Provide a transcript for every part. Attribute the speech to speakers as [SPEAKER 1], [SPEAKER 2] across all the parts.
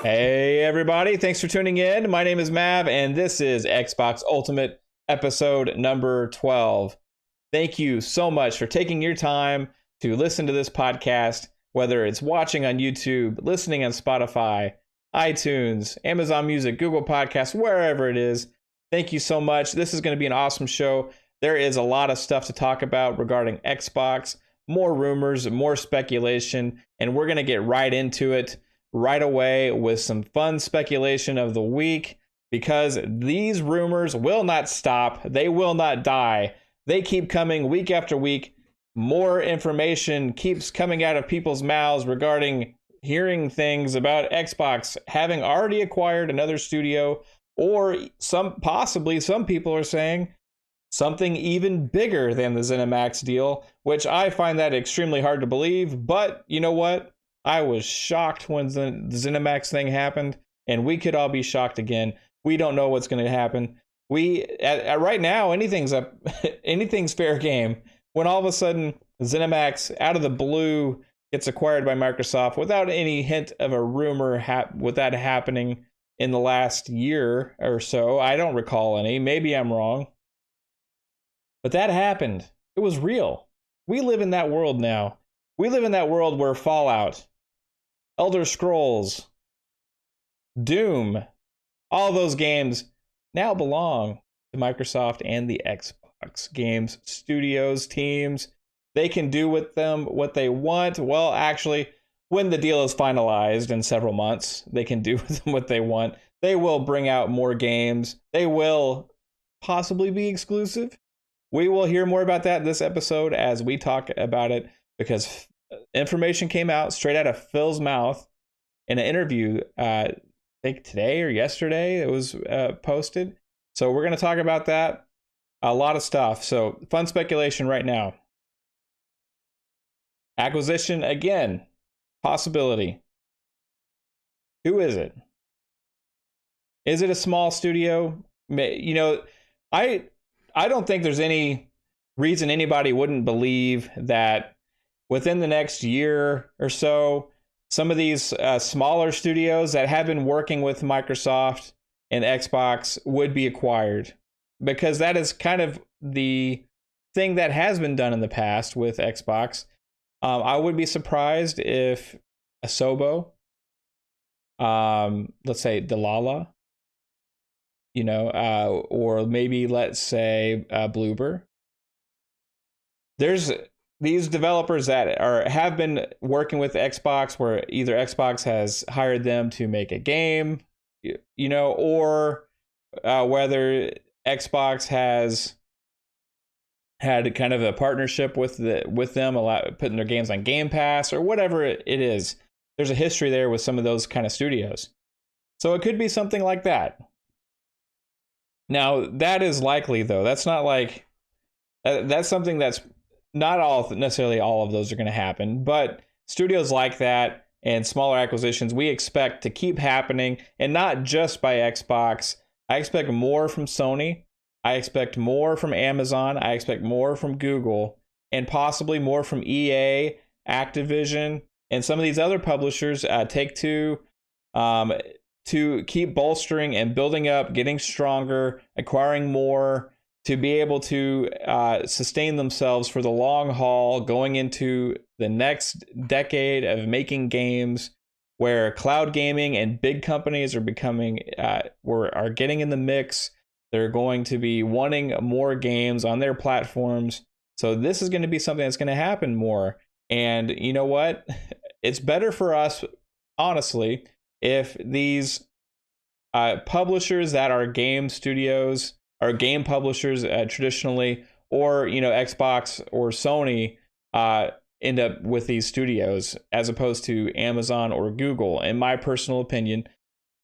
[SPEAKER 1] Hey everybody, thanks for tuning in. My name is Mav and this is Xbox Ultimate episode number 12. Thank you so much for taking your time to listen to this podcast, whether it's watching on YouTube, listening on Spotify, iTunes, Amazon Music, Google Podcasts, wherever it is. Thank you so much. This is going to be an awesome show. There is a lot of stuff to talk about regarding Xbox, more rumors, more speculation, and we're going to get right into it right away with some fun speculation of the week, because these rumors will not stop. They will not die. They keep coming week after week. More information keeps coming out of people's mouths regarding hearing things about Xbox having already acquired another studio, or possibly some people are saying something even bigger than the Zenimax deal, which I find that extremely hard to believe. But you know what? I was shocked when the Zenimax thing happened, and we could all be shocked again. We don't know what's going to happen. Right now, anything's fair game. When all of a sudden Zenimax, out of the blue, gets acquired by Microsoft without any hint of a rumor with that happening in the last year or so. I don't recall any. Maybe I'm wrong. But that happened. It was real. We live in that world now. We live in that world where Fallout, Elder Scrolls, Doom, all those games now belong to Microsoft and the Xbox games studios, teams. They can do with them what they want. Well, actually, when the deal is finalized in several months, they can do with them what they want. They will bring out more games. They will possibly be exclusive. We will hear more about that in this episode as we talk about it, because information came out straight out of Phil's mouth in an interview, I think today or yesterday it was posted. So we're going to talk about that. A lot of stuff. So fun speculation right now. Acquisition again. Possibility. Who is it? Is it a small studio? You know, I don't think there's any reason anybody wouldn't believe that within the next year or so, some of these smaller studios that have been working with Microsoft and Xbox would be acquired, because that is kind of the thing that has been done in the past with Xbox. I would be surprised if Asobo, let's say Delilah, or maybe let's say Bloober. There's these developers that have been working with Xbox, where either Xbox has hired them to make a game, or whether Xbox has had kind of a partnership with them, putting their games on Game Pass or whatever it is. There's a history there with some of those kind of studios. So it could be something like that. Now, that is likely, though. That's not like that's something that's not necessarily all of those are going to happen, but studios like that and smaller acquisitions we expect to keep happening, and not just by Xbox. I expect more from Sony. I expect more from Amazon. I expect more from Google, and possibly more from EA, Activision, and some of these other publishers, Take-Two, to keep bolstering and building up, getting stronger, acquiring more, to be able to sustain themselves for the long haul, going into the next decade of making games, where cloud gaming and big companies are are getting in the mix. They're going to be wanting more games on their platforms. So this is going to be something that's going to happen more. And you know what? It's better for us, honestly, if these publishers that are game studios, or game publishers traditionally, or Xbox or Sony end up with these studios, as opposed to Amazon or Google, in my personal opinion,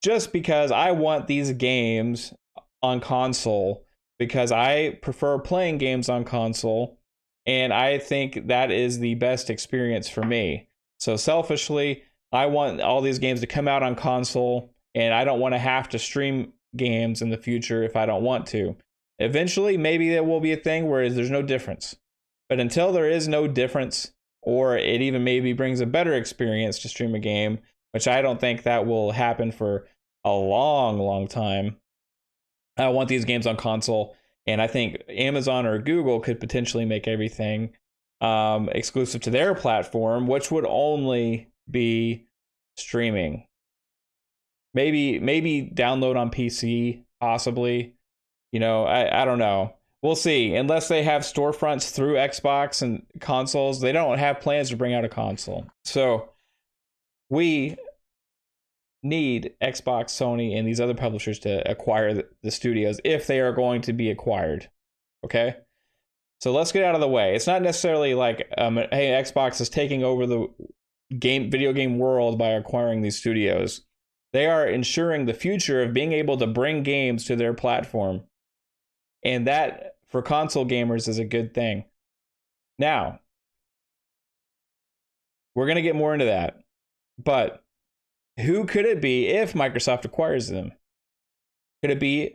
[SPEAKER 1] just because I want these games on console, because I prefer playing games on console, and I think that is the best experience for me. So selfishly, I want all these games to come out on console, and I don't want to have to stream games in the future if I don't want to. Eventually, maybe there will be a thing where there's no difference. But until there is no difference, or it even maybe brings a better experience to stream a game, which I don't think that will happen for a long time. I want these games on console, and I think Amazon or Google could potentially make everything exclusive to their platform, which would only be streaming. Maybe download on PC, possibly. I don't know. We'll see. Unless they have storefronts through Xbox and consoles, they don't have plans to bring out a console. So we need Xbox, Sony, and these other publishers to acquire the studios if they are going to be acquired. Okay? So let's get out of the way. It's not necessarily like, hey, Xbox is taking over the video game world by acquiring these studios. They are ensuring the future of being able to bring games to their platform. And that, for console gamers, is a good thing. Now, we're going to get more into that. But who could it be if Microsoft acquires them? Could it be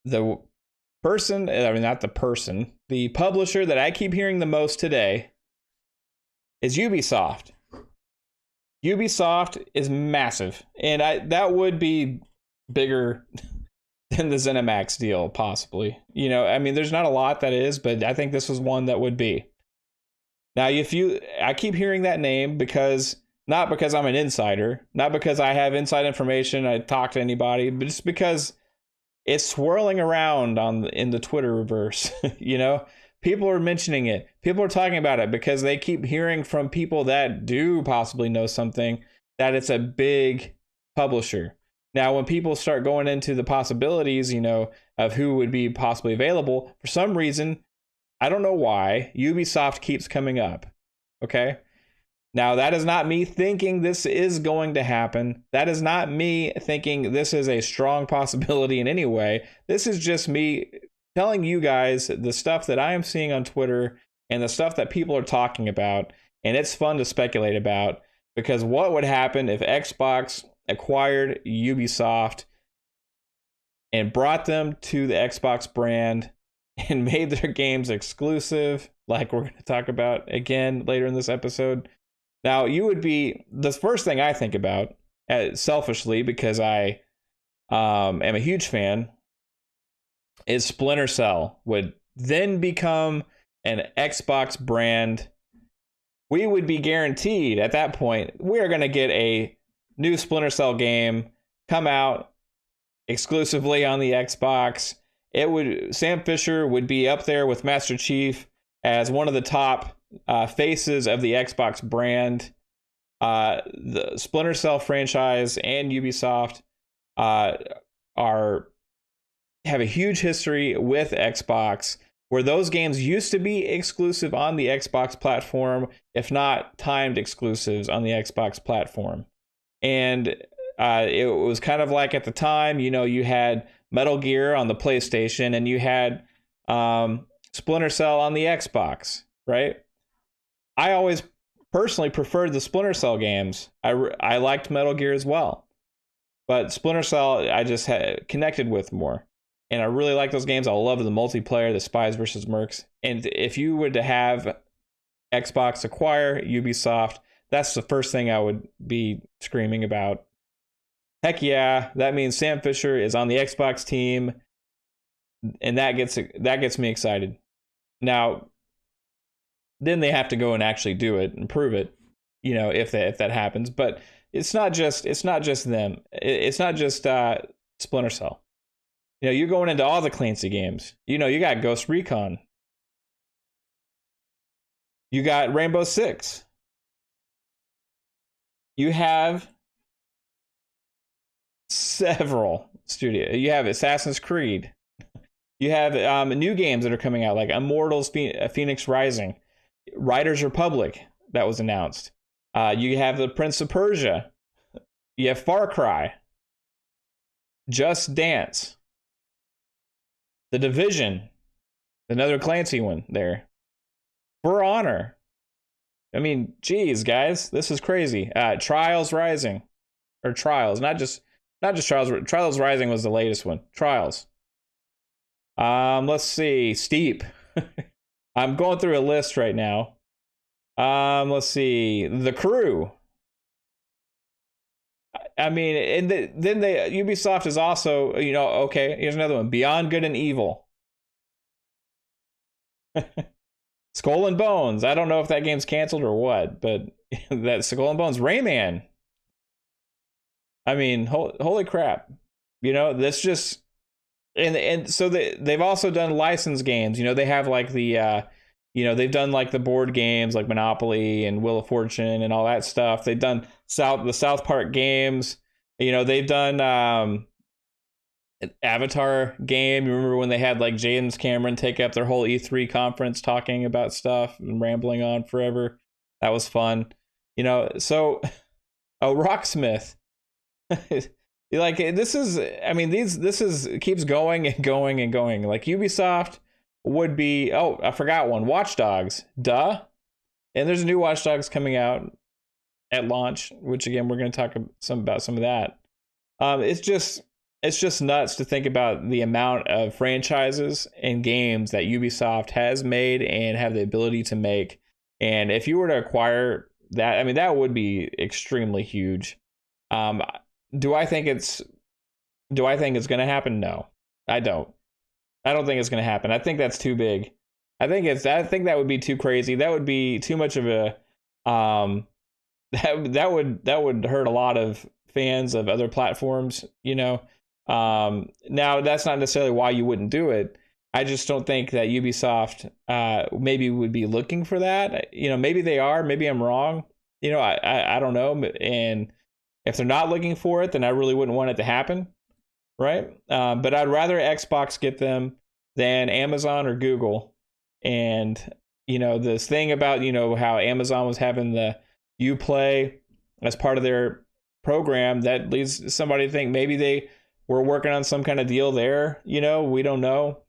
[SPEAKER 1] the person, I mean, not the person, the publisher that I keep hearing the most today is Ubisoft. Ubisoft is massive, and that would be bigger than the Zenimax deal, possibly. I mean, there's not a lot that is, but I think this was one that would be. Now, I keep hearing that name not because I'm an insider, not because I have inside information, I talk to anybody, but just because it's swirling around in the Twitterverse. People are mentioning it. People are talking about it because they keep hearing from people that do possibly know something that it's a big publisher. Now, when people start going into the possibilities, of who would be possibly available, for some reason, I don't know why, Ubisoft keeps coming up. Okay? Now, that is not me thinking this is going to happen. That is not me thinking this is a strong possibility in any way. This is just me telling you guys the stuff that I am seeing on Twitter and the stuff that people are talking about. And it's fun to speculate about, because what would happen if Xbox acquired Ubisoft and brought them to the Xbox brand and made their games exclusive, like we're going to talk about again later in this episode. Now, you would be the first thing I think about, selfishly, because I am a huge fan, is Splinter Cell would then become an Xbox brand. We would be guaranteed at that point, we're going to get a new Splinter Cell game come out exclusively on the Xbox. Sam Fisher would be up there with Master Chief as one of the top faces of the Xbox brand. The Splinter Cell franchise and Ubisoft have a huge history with Xbox, where those games used to be exclusive on the Xbox platform, if not timed exclusives on the Xbox platform. And it was kind of like, at the time, you had Metal Gear on the PlayStation and you had Splinter Cell on the Xbox, right? I always personally preferred the Splinter Cell games. I liked Metal Gear as well, but Splinter Cell I just had connected with more, and I really like those games. I love the multiplayer, the Spies versus Mercs. And if you were to have Xbox acquire Ubisoft, that's the first thing I would be screaming about. Heck yeah, that means Sam Fisher is on the Xbox team, and that gets me excited. Now, then they have to go and actually do it and prove it, if that happens. But it's not just them. It's not just Splinter Cell. You're going into all the Clancy games. You got Ghost Recon. You got Rainbow Six. You have several studios. You have Assassin's Creed. You have new games that are coming out, like Immortals Phoenix Rising, Riders Republic that was announced. You have the Prince of Persia. You have Far Cry. Just Dance. The Division. Another Clancy one there. For Honor. I mean, geez, guys, this is crazy. Trials Rising. Or Trials, not just Trials. Trials Rising was the latest one. Trials. Let's see. Steep. I'm going through a list right now. Let's see. The Crew. I mean, and then Ubisoft is also, okay, here's another one, Beyond Good and Evil. Skull and Bones. I don't know if that game's canceled or what, but that Skull and Bones, Rayman. I mean, holy crap. That's just, and so they've also done licensed games. They have like they've done like the board games like Monopoly and Wheel of Fortune and all that stuff. They've done the South Park games. They've done an Avatar game. You remember when they had like James Cameron take up their whole E3 conference talking about stuff and rambling on forever? That was fun. So Rocksmith. Like this is, I mean, this is keeps going and going and going. Like Ubisoft would be, oh, I forgot one, Watchdogs. Duh. And there's a new Watchdogs coming out at launch, which again we're going to talk about some of that. It's just nuts to think about the amount of franchises and games that Ubisoft has made and have the ability to make. And if you were to acquire that, I mean, that would be extremely huge. Do I think it's going to happen? No, I don't. I don't think it's going to happen. I think that's too big. I think that would be too crazy. That would be too much of a that would hurt a lot of fans of other platforms, Now that's not necessarily why you wouldn't do it. I just don't think that Ubisoft maybe would be looking for that. Maybe they are, maybe I'm wrong. I don't know. And if they're not looking for it, then I really wouldn't want it to happen, right? But I'd rather Xbox get them than Amazon or Google. And, this thing about, how Amazon was having the Uplay as part of their program, that leads somebody to think maybe they were working on some kind of deal there. We don't know.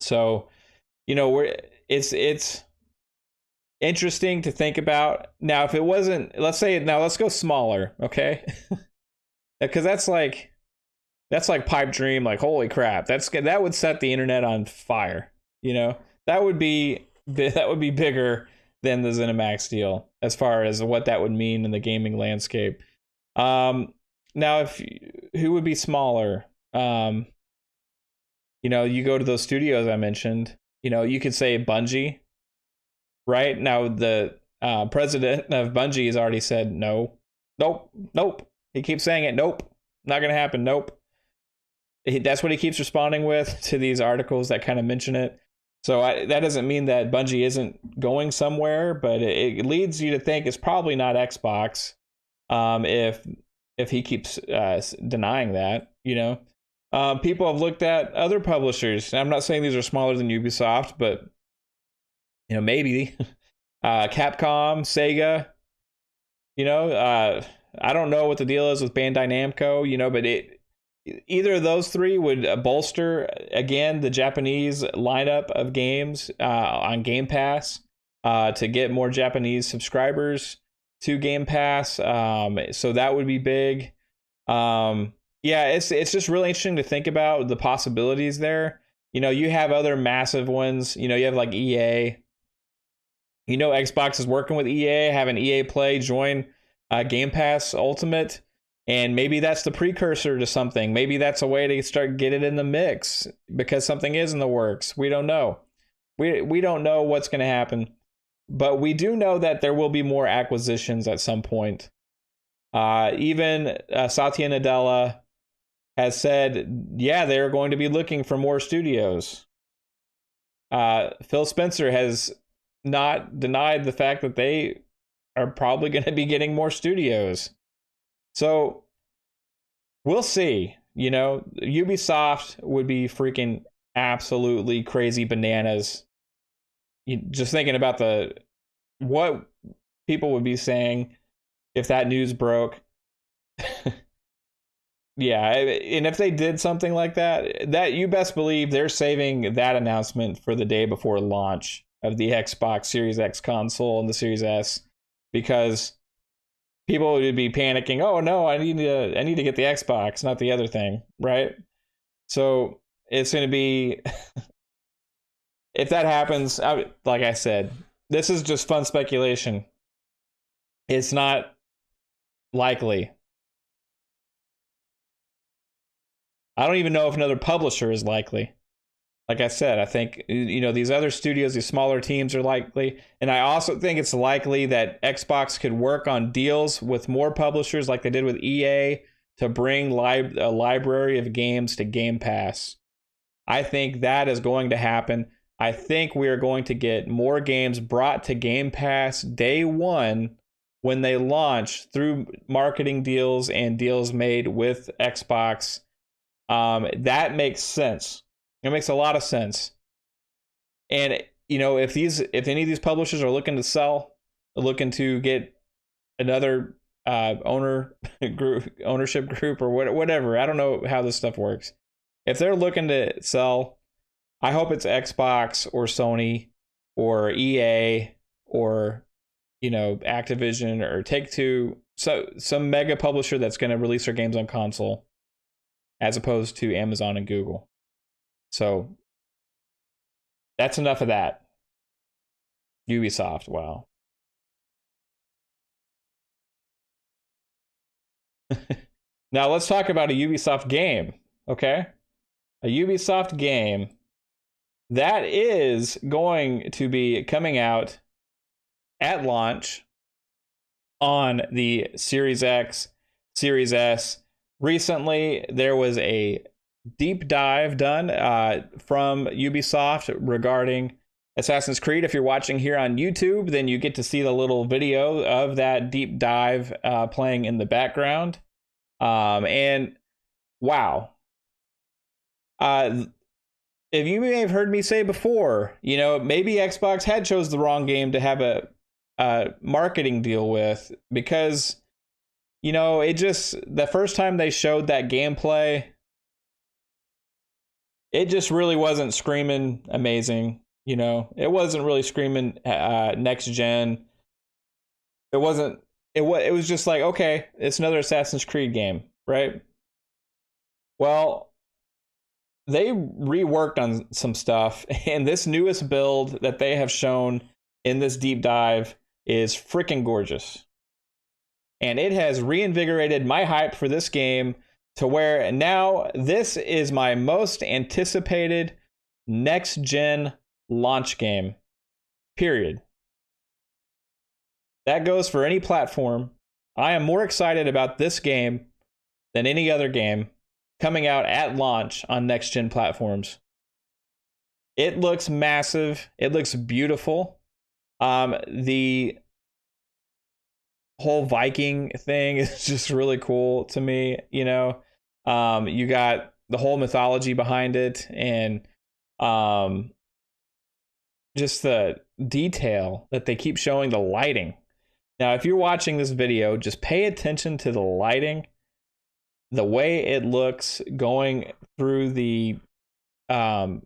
[SPEAKER 1] So, it's interesting to think about. Now, if it wasn't, let's go smaller, okay? Because that's like pipe dream, like holy crap, that would set the internet on fire. That would be bigger than the Zenimax deal as far as what that would mean in the gaming landscape. Now, who would be smaller? You go to those studios I mentioned. You could say Bungie. Right now, the president of Bungie has already said no, nope. He keeps saying it. Nope, not gonna happen. Nope. That's what he keeps responding with to these articles that kind of mention it. So that doesn't mean that Bungie isn't going somewhere, but it leads you to think it's probably not Xbox. If he keeps denying that, people have looked at other publishers. I'm not saying these are smaller than Ubisoft, but maybe Capcom, Sega, I don't know what the deal is with Bandai Namco, but either of those three would bolster again the Japanese lineup of games on Game Pass to get more Japanese subscribers to Game Pass. So that would be big. It's just really interesting to think about the possibilities there. You have other massive ones. You have like EA. Xbox is working with EA, having EA Play join Game Pass Ultimate, and maybe that's the precursor to something. Maybe that's a way to start get it in the mix because something is in the works. We don't know. We don't know what's going to happen, but we do know that there will be more acquisitions at some point. Even Satya Nadella has said, they're going to be looking for more studios. Phil Spencer has not denied the fact that they are probably going to be getting more studios. So we'll see. Ubisoft would be freaking absolutely crazy bananas. Just thinking about what people would be saying if that news broke. Yeah, and if they did something like that you best believe they're saving that announcement for the day before launch of the Xbox Series X console and the Series S, because people would be panicking. Oh no, I need to get the Xbox, not the other thing, right? So it's going to be if that happens, like I said, this is just fun speculation. It's not likely I don't even know if another publisher is likely. Like I said, I think, you know, these other studios, these smaller teams are likely. And I also think it's likely that Xbox could work on deals with more publishers like they did with EA to bring a library of games to Game Pass. I think that is going to happen. I think we are going to get more games brought to Game Pass day one when they launch through marketing deals and deals made with Xbox. That makes sense. It makes a lot of sense. And, you know, if any of these publishers are looking to sell, looking to get another ownership group or whatever, I don't know how this stuff works. If they're looking to sell, I hope it's Xbox or Sony or EA or, you know, Activision or Take-Two, so some mega publisher that's going to release their games on console, as opposed to Amazon and Google. So that's enough of that. Ubisoft, wow. Now let's talk about a Ubisoft game, okay? A Ubisoft game that is going to be coming out at launch on the Series X, Series S. Recently, there was a deep dive done from Ubisoft regarding Assassin's Creed. If you're watching here on YouTube, then you get to see the little video of that deep dive playing in the background. And wow. If you may have heard me say before, you know, maybe Xbox had chose the wrong game to have a marketing deal with, because, you know, the first time they showed that gameplay, it just really wasn't screaming amazing. You know, it wasn't really screaming next gen. It was just like, okay, it's another Assassin's Creed game, right? Well, they reworked on some stuff, and this newest build that they have shown in this deep dive is freaking gorgeous. And it has reinvigorated my hype for this game to where now this is my most anticipated next gen launch game, period. That goes for any platform. I am more excited about this game than any other game coming out at launch on next gen platforms. It looks massive. It looks beautiful. The whole Viking thing is just really cool to me. You know, you got the whole mythology behind it, and just the detail that they keep showing, the lighting. Now, if you're watching this video, just pay attention to the lighting, the way it looks going through the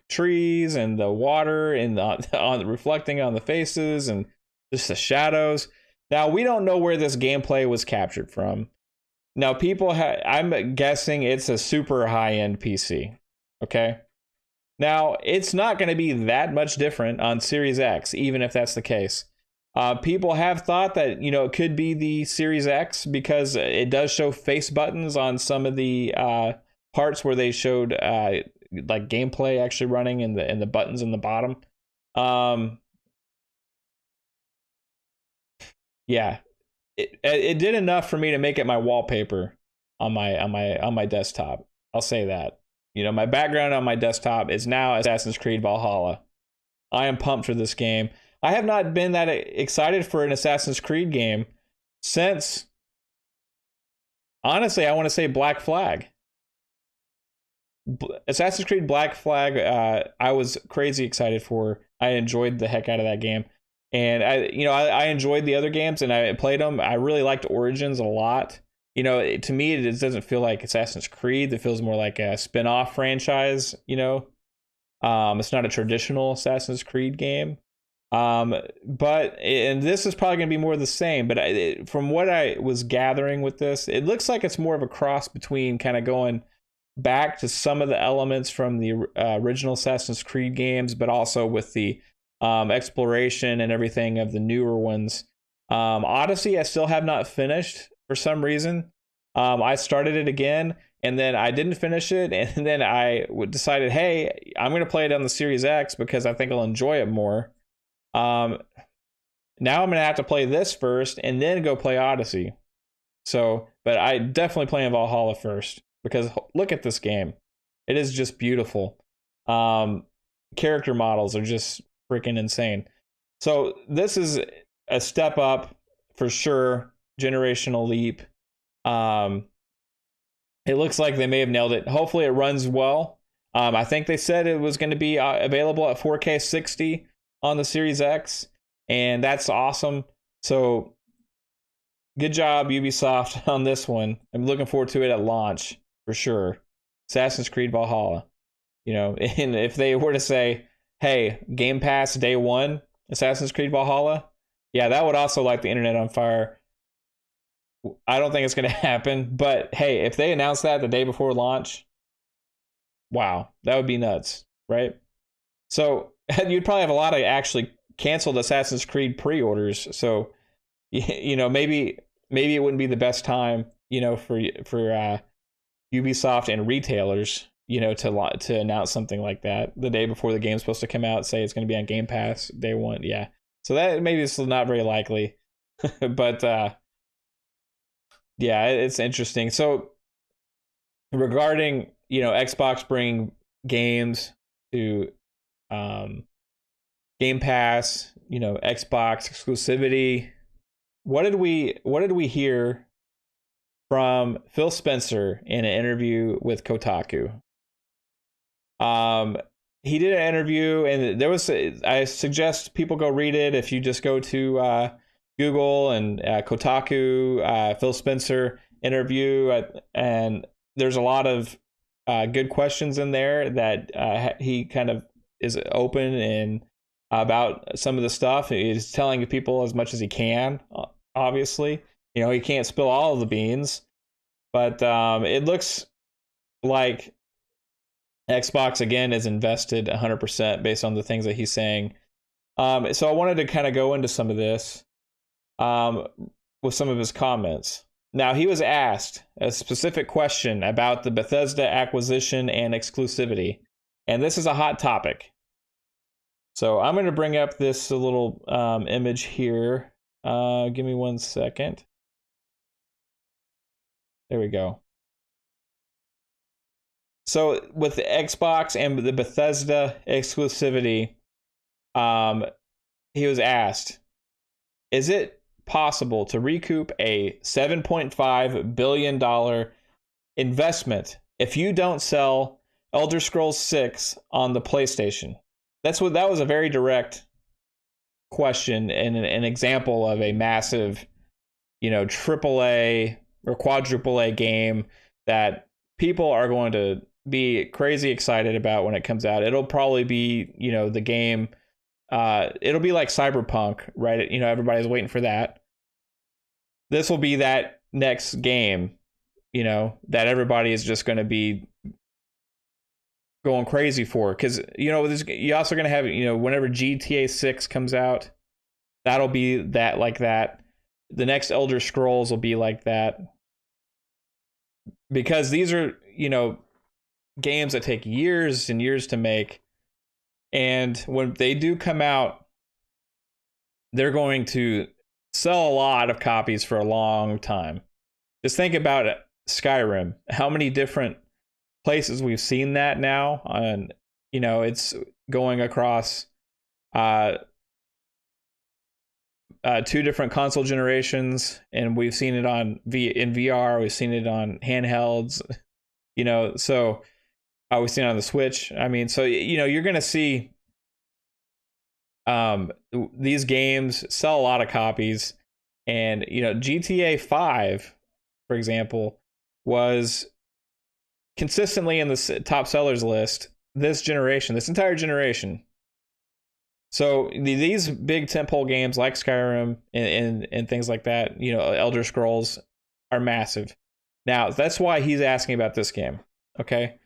[SPEAKER 1] trees and the water and on reflecting on the faces and just the shadows. Now, we don't know where this gameplay was captured from. Now, I'm guessing it's a super high-end PC, okay? Now, it's not going to be that much different on Series X, even if that's the case. People have thought that, you know, it could be the Series X because it does show face buttons on some of the parts where they showed like gameplay actually running in the buttons in the bottom. Yeah, it did enough for me to make it my wallpaper on my desktop. I'll say that. You know, my background on my desktop is now Assassin's Creed Valhalla. I am pumped for this game. I have not been that excited for an Assassin's Creed game since, honestly, I want to say Black Flag. Assassin's Creed Black Flag, I was crazy excited for. I enjoyed the heck out of that game. And I enjoyed the other games and I played them. I really liked Origins a lot. You know, to me, it doesn't feel like Assassin's Creed. It feels more like a spin-off franchise, you know. It's not a traditional Assassin's Creed game. And this is probably going to be more of the same. But from what I was gathering with this, it looks like it's more of a cross between kind of going back to some of the elements from the original Assassin's Creed games, but also with the exploration and everything of the newer ones. Odyssey, I still have not finished for some reason. I started it again, and then I didn't finish it, and then I decided, hey, I'm going to play it on the Series X because I think I'll enjoy it more. Now I'm going to have to play this first and then go play Odyssey. So, but I definitely playing Valhalla first because look at this game. It is just beautiful. Character models are just freaking insane. So this is a step up for sure. Generational leap. It looks like they may have nailed it. Hopefully it runs well. I think they said it was going to be available at 4K 60 on the Series X, and that's awesome. So good job, Ubisoft, on this one. I'm looking forward to it at launch for sure. Assassin's Creed Valhalla. You know, and if they were to say, hey, Game Pass day one, Assassin's Creed Valhalla, yeah, that would also light the internet on fire. I don't think it's going to happen, but hey, if they announce that the day before launch, wow, that would be nuts, right? So you'd probably have a lot of actually canceled Assassin's Creed pre-orders. So you know, maybe it wouldn't be the best time, you know, for Ubisoft and retailers, you know, to announce something like that the day before the game's supposed to come out. Say it's going to be on Game Pass day one, yeah. So that maybe it's not very likely, but yeah, it's interesting. So regarding, you know, Xbox bringing games to Game Pass, you know, Xbox exclusivity. What did we hear from Phil Spencer in an interview with Kotaku? He did an interview, and there was I suggest people go read it. If you just go to Google and Kotaku, Phil Spencer interview, and there's a lot of good questions in there that he kind of is open and about some of the stuff. He's telling people as much as he can. Obviously, you know, he can't spill all of the beans, but it looks like Xbox again is invested 100% based on the things that he's saying. So I wanted to kind of go into some of this with some of his comments. Now, he was asked a specific question about the Bethesda acquisition and exclusivity, and this is a hot topic. So I'm going to bring up this little image here. Give me 1 second. There we go. So with the Xbox and the Bethesda exclusivity, he was asked, is it possible to recoup a $7.5 billion investment if you don't sell Elder Scrolls 6 on the PlayStation? That was a very direct question and an example of a massive, you know, AAA or quadruple A game that people are going to be crazy excited about when it comes out. It'll probably be, you know, the game. It'll be like Cyberpunk, right? You know, everybody's waiting for that. This will be that next game, you know, that everybody is just going to be going crazy for, because, you know, you're also going to have, you know, whenever GTA 6 comes out, that'll be that, like that. The next Elder Scrolls will be like that, because these are, you know, games that take years and years to make, and when they do come out, they're going to sell a lot of copies for a long time. Just think about it. Skyrim, how many different places we've seen that now, and you know, it's going across 2 different console generations, and we've seen it in VR, we've seen it on handhelds, you know, so we've seen it on the Switch. I mean, so, you know, you're gonna see these games sell a lot of copies, and, you know, GTA 5, for example, was consistently in the top sellers list this entire generation. So these big tentpole games like Skyrim and things like that, you know, Elder Scrolls, are massive. Now, that's why he's asking about this game. Okay,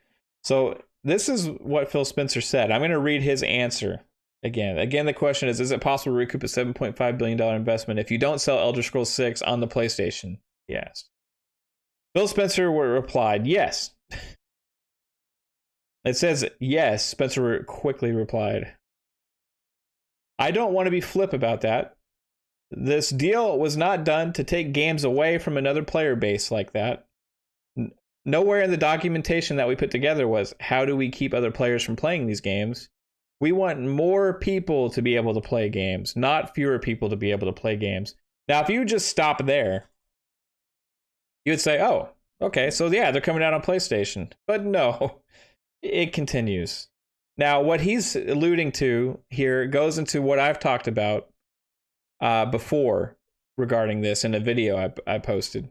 [SPEAKER 1] so this is what Phil Spencer said. I'm going to read his answer again. Again, the question is it possible to recoup a $7.5 billion investment if you don't sell Elder Scrolls 6 on the PlayStation? Yes. Phil Spencer replied, yes. It says, yes, Spencer quickly replied. I don't want to be flip about that. This deal was not done to take games away from another player base like that. Nowhere in the documentation that we put together was, how do we keep other players from playing these games? We want more people to be able to play games, not fewer people to be able to play games. Now, if you just stop there, you would say, oh, okay, so yeah, they're coming out on PlayStation. But no, it continues. Now, what he's alluding to here goes into what I've talked about before regarding this in a video I posted.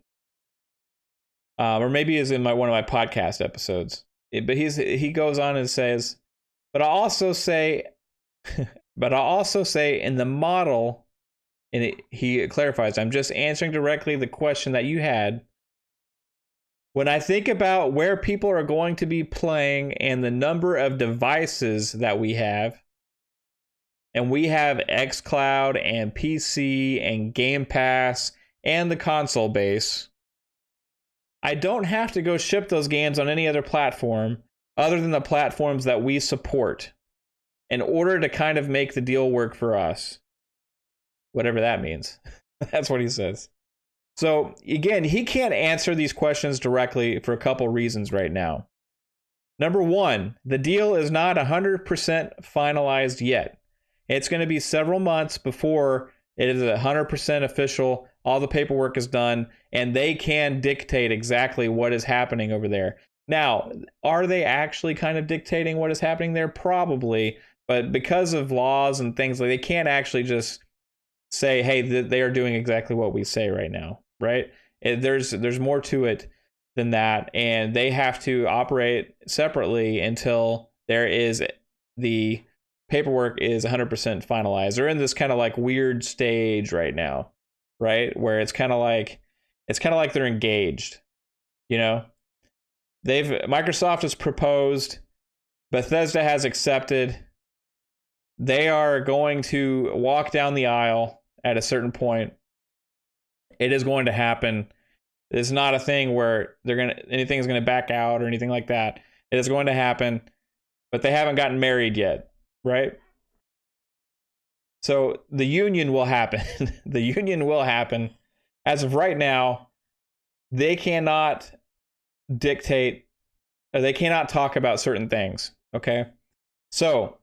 [SPEAKER 1] Or maybe is in one of my podcast episodes. But he goes on and says, but I'll also say in the model, and he clarifies, I'm just answering directly the question that you had. When I think about where people are going to be playing and the number of devices that we have, and we have xCloud and PC and Game Pass and the console base, I don't have to go ship those games on any other platform other than the platforms that we support in order to kind of make the deal work for us. Whatever that means. That's what he says. So again, he can't answer these questions directly for a couple reasons right now. Number one, the deal is not 100% finalized yet. It's going to be several months before it is 100% official. All the paperwork is done, and they can dictate exactly what is happening over there. Now, are they actually kind of dictating what is happening there? Probably, but because of laws and things, like they can't actually just say, hey, they are doing exactly what we say right now, right? There's more to it than that, and they have to operate separately until there is the paperwork is 100% finalized. They're in this kind of like weird stage right now, right? Where it's kind of like they're engaged, you know? Microsoft has proposed, Bethesda has accepted. They are going to walk down the aisle at a certain point. It is going to happen. It's not a thing where anything's going to back out or anything like that. It is going to happen, but they haven't gotten married yet, right? So the union will happen. The union will happen. As of right now, they cannot dictate, or they cannot talk about certain things, okay? So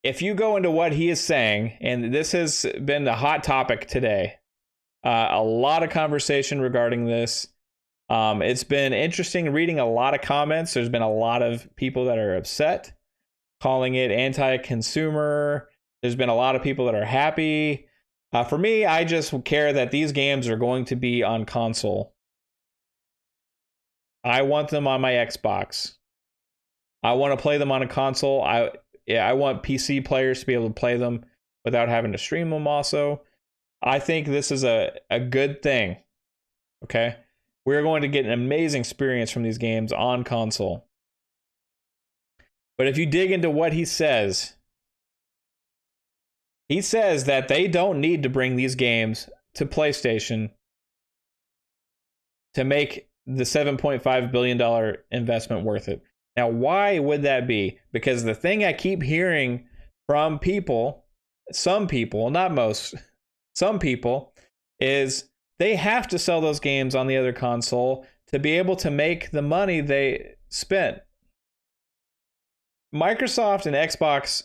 [SPEAKER 1] if you go into what he is saying, and this has been the hot topic today, a lot of conversation regarding this. It's been interesting reading a lot of comments. There's been a lot of people that are upset, calling it anti-consumer. There's been a lot of people that are happy. For me, I just care that these games are going to be on console. I want them on my Xbox. I want to play them on a console. I want PC players to be able to play them without having to stream them also. I think this is a good thing. Okay? We're going to get an amazing experience from these games on console. But if you dig into what he says that they don't need to bring these games to PlayStation to make the $7.5 billion investment worth it. Now, why would that be? Because the thing I keep hearing from people, some people, not most, some people, is they have to sell those games on the other console to be able to make the money they spent. Microsoft and Xbox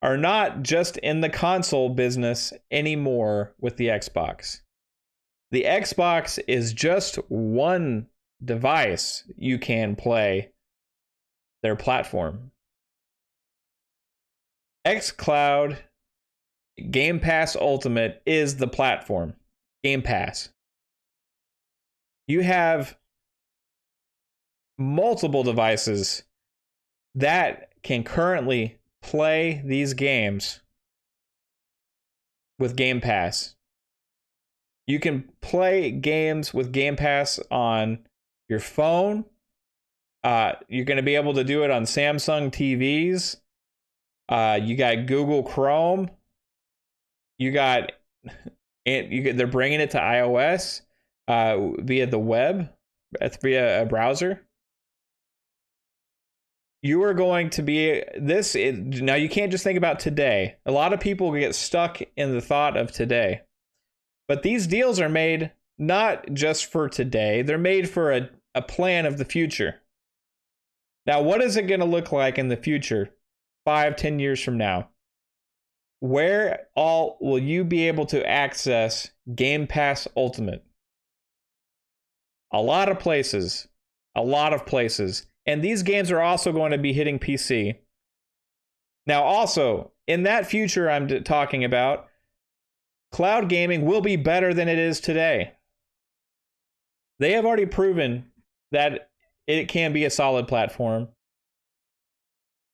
[SPEAKER 1] are not just in the console business anymore with the Xbox. The Xbox is just one device you can play their platform. xCloud, Game Pass Ultimate is the platform. Game Pass. You have multiple devices that can currently play these games with Game Pass. You can play games with Game Pass on your phone. You're going to be able to do it on Samsung TVs. You got Google Chrome. They're bringing it to iOS. via the web, via a browser, you are going to be now you can't just think about today. A lot of people get stuck in the thought of today. But these deals are made not just for today. They're made for a plan of the future. Now, what is it going to look like in the future, 5-10 years from now? Where all will you be able to access Game Pass Ultimate? A lot of places. A lot of places. And these games are also going to be hitting PC. Now, also, in that future I'm talking about, cloud gaming will be better than it is today. They have already proven that it can be a solid platform.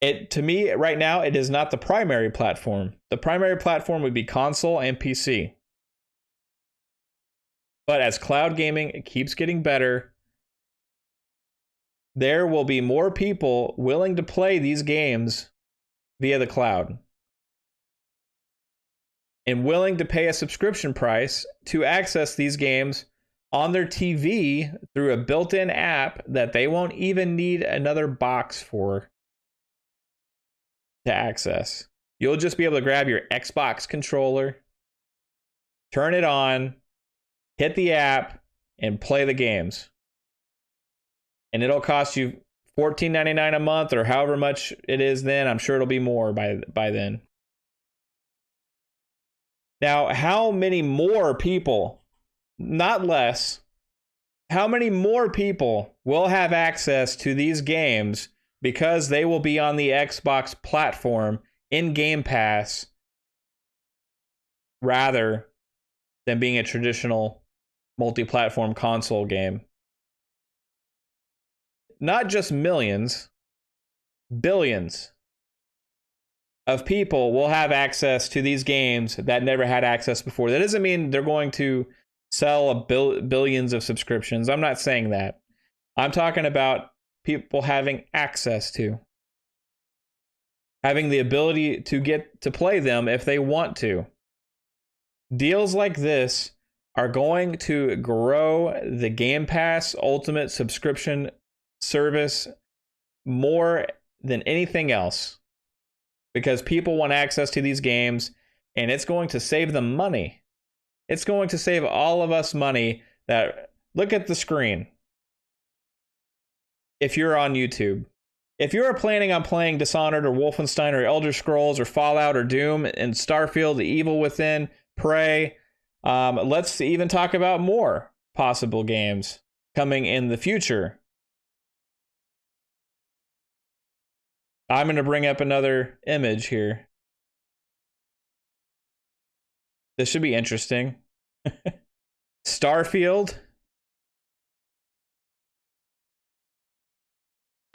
[SPEAKER 1] To me, right now, it is not the primary platform. The primary platform would be console and PC. But as cloud gaming keeps getting better, there will be more people willing to play these games via the cloud and willing to pay a subscription price to access these games on their TV through a built-in app that they won't even need another box for to access. You'll just be able to grab your Xbox controller, turn it on, hit the app, and play the games. And it'll cost you $14.99 a month or however much it is then. I'm sure it'll be more by then. Now, how many more people, not less, how many more people will have access to these games because they will be on the Xbox platform in Game Pass rather than being a traditional multi-platform console game? Not just millions, billions of people will have access to these games that never had access before. That doesn't mean they're going to sell billions of subscriptions. I'm not saying that. I'm talking about people having access to, having the ability to get to play them if they want to. Deals like this are going to grow the Game Pass Ultimate subscription service more than anything else, because people want access to these games, and it's going to save them money. It's going to save all of us money. That look at the screen. If you're on YouTube, if you're planning on playing Dishonored or Wolfenstein or Elder Scrolls or Fallout or Doom and Starfield, The Evil Within, Prey, let's even talk about more possible games coming in the future. I'm going to bring up another image here. This should be interesting. Starfield.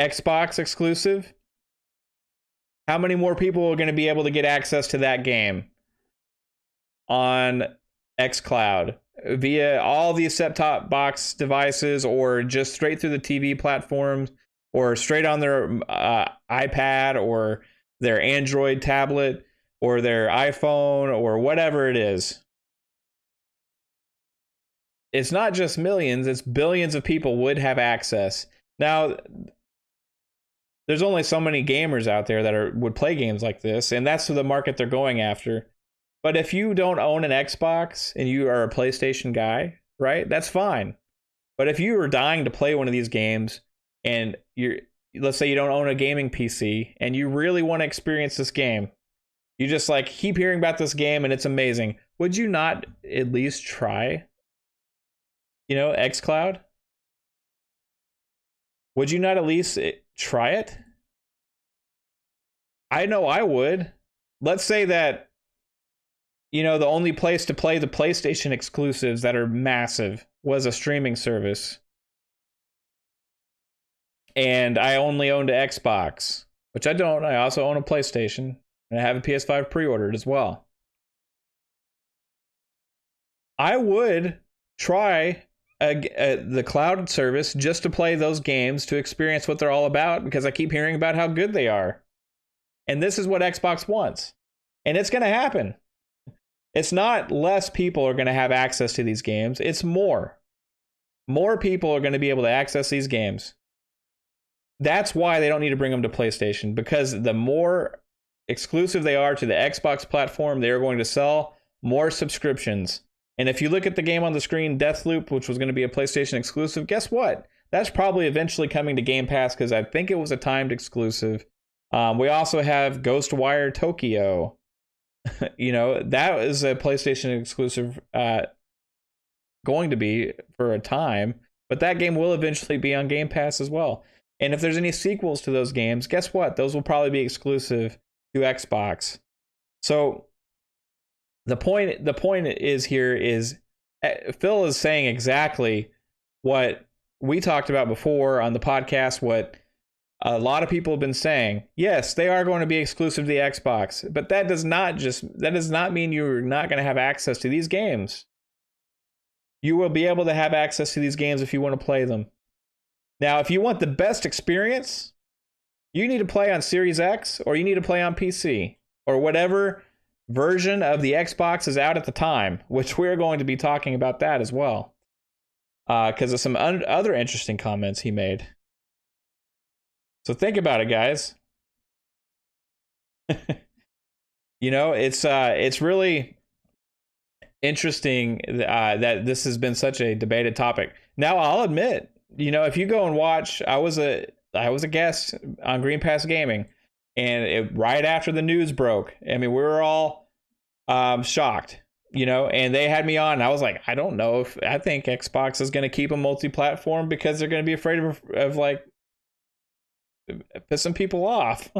[SPEAKER 1] Xbox exclusive. How many more people are going to be able to get access to that game on xCloud via all these set-top box devices, or just straight through the TV platforms, or straight on their iPad or their Android tablet or their iPhone or whatever it is? It's not just millions, it's billions of people would have access. Now, there's only so many gamers out there that would play games like this, and that's the market they're going after. But if you don't own an Xbox and you are a PlayStation guy, right, that's fine. But if you are dying to play one of these games, and let's say you don't own a gaming PC and you really want to experience this game, you just like keep hearing about this game and it's amazing, would you not at least try, xCloud? Would you not at least try it? I know I would. Let's say that, the only place to play the PlayStation exclusives that are massive was a streaming service, and I only owned an Xbox, which I don't. I also own a PlayStation, and I have a PS5 pre-ordered as well. I would try the cloud service just to play those games, to experience what they're all about, because I keep hearing about how good they are. And this is what Xbox wants. And it's going to happen. It's not less people are going to have access to these games. It's more. more people are going to be able to access these games. That's why they don't need to bring them to PlayStation, because the more exclusive they are to the Xbox platform, they are going to sell more subscriptions. And if you look at the game on the screen, Deathloop, which was going to be a PlayStation exclusive, guess what? That's probably eventually coming to Game Pass, because I think it was a timed exclusive. We also have Ghostwire Tokyo. That is a PlayStation exclusive, going to be for a time, but that game will eventually be on Game Pass as well. And if there's any sequels to those games, guess what? Those will probably be exclusive to Xbox. So the point is here is Phil is saying exactly what we talked about before on the podcast, what a lot of people have been saying. Yes, they are going to be exclusive to the Xbox, but that does not mean you're not going to have access to these games. You will be able to have access to these games if you want to play them. Now, if you want the best experience, you need to play on Series X, or you need to play on PC, or whatever version of the Xbox is out at the time, which we're going to be talking about that as well, because of some other interesting comments he made. So think about it, guys. It's really interesting that this has been such a debated topic. Now, I'll admit, if you go and watch, I was a guest on Green Pass Gaming, and right after the news broke, I mean, we were all shocked, and they had me on, and I was like, I don't know if I think Xbox is going to keep a multi-platform, because they're going to be afraid of like pissing people off,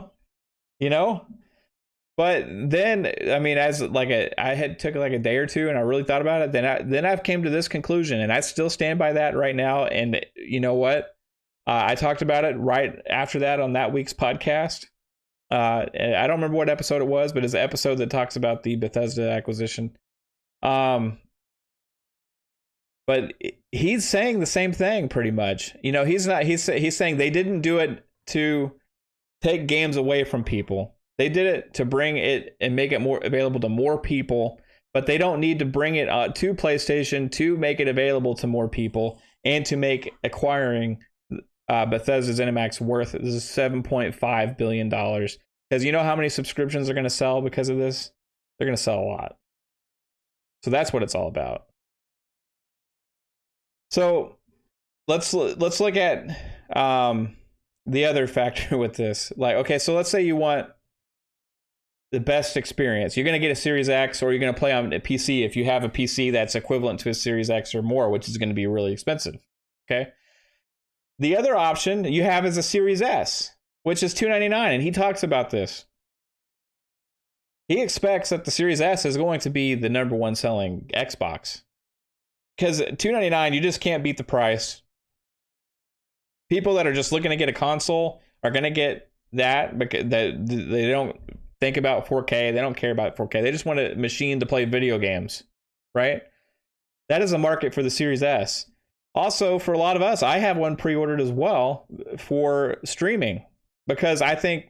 [SPEAKER 1] But then, I mean, as like I had took like a day or two, and I really thought about it. Then I've came to this conclusion, and I still stand by that right now. And you know what? I talked about it right after that on that week's podcast. I don't remember what episode it was, but it's an episode that talks about the Bethesda acquisition. But he's saying the same thing pretty much. He's saying they didn't do it to take games away from people. They did it to bring it and make it more available to more people, but they don't need to bring it to PlayStation to make it available to more people and to make acquiring Bethesda Zenimax worth $7.5 billion. Because you know how many subscriptions are going to sell because of this? They're going to sell a lot. So that's what it's all about. So let's look at the other factor with this. Like, okay, so let's say you want the best experience. You're going to get a Series X, or you're going to play on a PC if you have a PC that's equivalent to a Series X or more, which is going to be really expensive. Okay. The other option you have is a Series S, which is $299, and he talks about this. He expects that the Series S is going to be the number one selling Xbox, because $299, you just can't beat the price. People that are just looking to get a console are going to get that, because they don't think about 4K. They don't care about 4K. They just want a machine to play video games, right? That is a market for the Series S. Also, for a lot of us, I have one pre-ordered as well for streaming, because I think,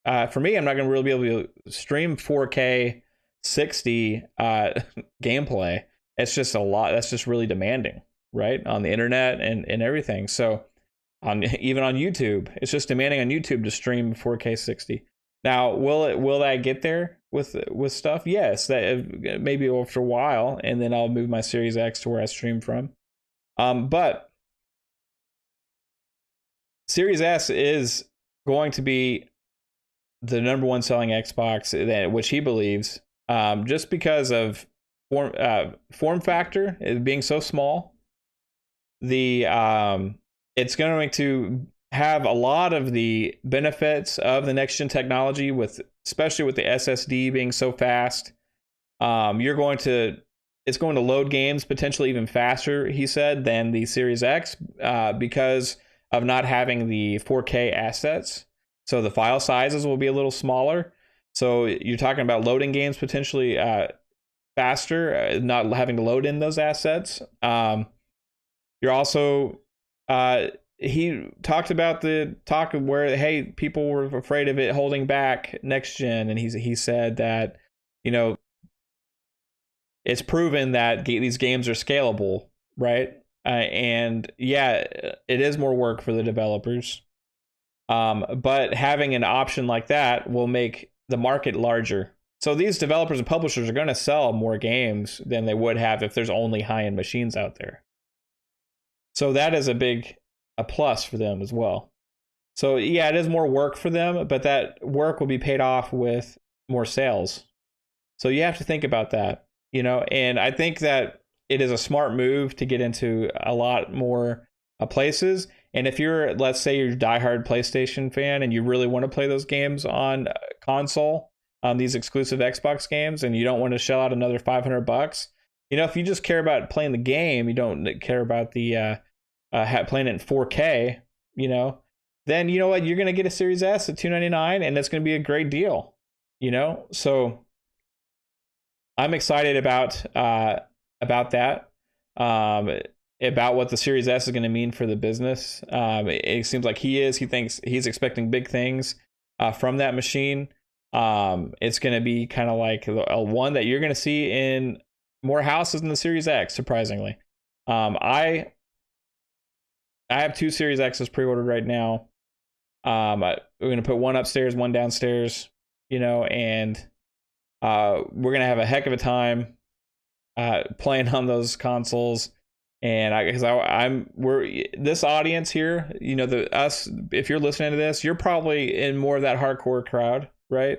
[SPEAKER 1] for me, I'm not going to really be able to stream 4K 60 gameplay. It's just a lot. That's just really demanding, right? On the internet and everything. So even on YouTube, it's just demanding on YouTube to stream 4K 60. Now, will that get there with stuff? Yes, that maybe after a while, and then I'll move my Series X to where I stream from. But Series S is going to be the number one selling Xbox, which he believes, just because of form factor, it being so small. It's going to have a lot of the benefits of the next gen technology, especially with the SSD being so fast. It's going to load games potentially even faster, he said, than the Series X, because of not having the 4K assets. So the file sizes will be a little smaller. So you're talking about loading games potentially faster, not having to load in those assets. You're also he talked about the talk of where, hey, people were afraid of it holding back next gen, and he said that, it's proven that these games are scalable, right? And yeah, it is more work for the developers. But having an option like that will make the market larger. So these developers and publishers are going to sell more games than they would have if there's only high-end machines out there. So that is a plus for them as well. So yeah, it is more work for them, but that work will be paid off with more sales. So you have to think about that, and I think that it is a smart move to get into a lot more places. And if let's say you're a diehard PlayStation fan and you really want to play those games on console, these exclusive Xbox games, and you don't want to shell out another $500, if you just care about playing the game, you don't care about the playing it in 4K, then you know what, you're going to get a Series S at $299, and that's going to be a great deal, So I'm excited about that, about what the Series S is going to mean for the business. It seems like he thinks he's expecting big things from that machine. It's going to be kind of like a one that you're going to see in more houses than the Series X, surprisingly. I have 2 Series X's pre-ordered right now. We're going to put one upstairs, one downstairs, and we're going to have a heck of a time playing on those consoles. And this audience here, if you're listening to this, you're probably in more of that hardcore crowd, right?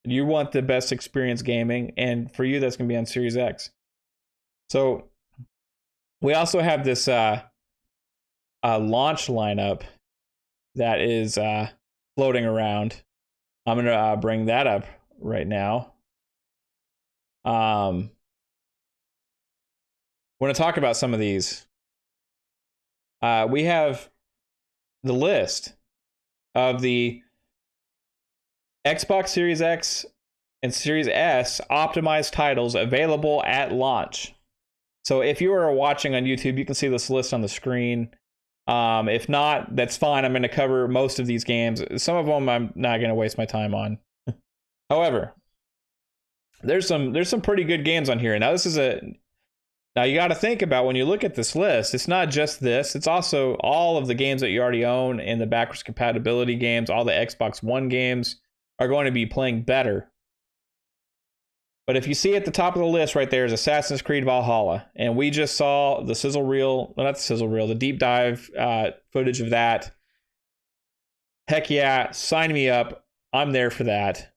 [SPEAKER 1] You want the best experience gaming, and for you, that's going to be on Series X. So we also have this launch lineup that is floating around. I'm going to bring that up right now. Want to talk about some of these. We have the list of the Xbox Series X and Series S optimized titles available at launch. So if you are watching on YouTube, you can see this list on the screen. If not, that's fine. I'm going to cover most of these games. Some of them I'm not going to waste my time on. However, there's some pretty good games on here. Now you got to think about, when you look at this list, it's not just this. It's also all of the games that you already own, and the backwards compatibility games. All the Xbox One games are going to be playing better. But if you see at the top of the list right there is Assassin's Creed Valhalla, and we just saw the deep dive footage of that. Heck yeah, sign me up. I'm there for that.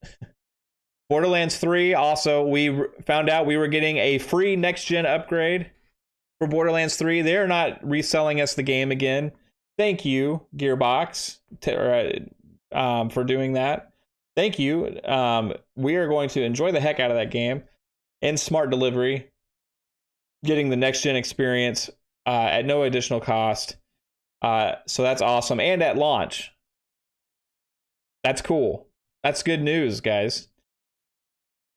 [SPEAKER 1] Borderlands 3, also, we found out we were getting a free next-gen upgrade for Borderlands 3. They're not reselling us the game again. Thank you, Gearbox, for doing that. Thank you. We are going to enjoy the heck out of that game. And smart delivery, getting the next-gen experience at no additional cost. So that's awesome. And at launch. That's cool. That's good news, guys.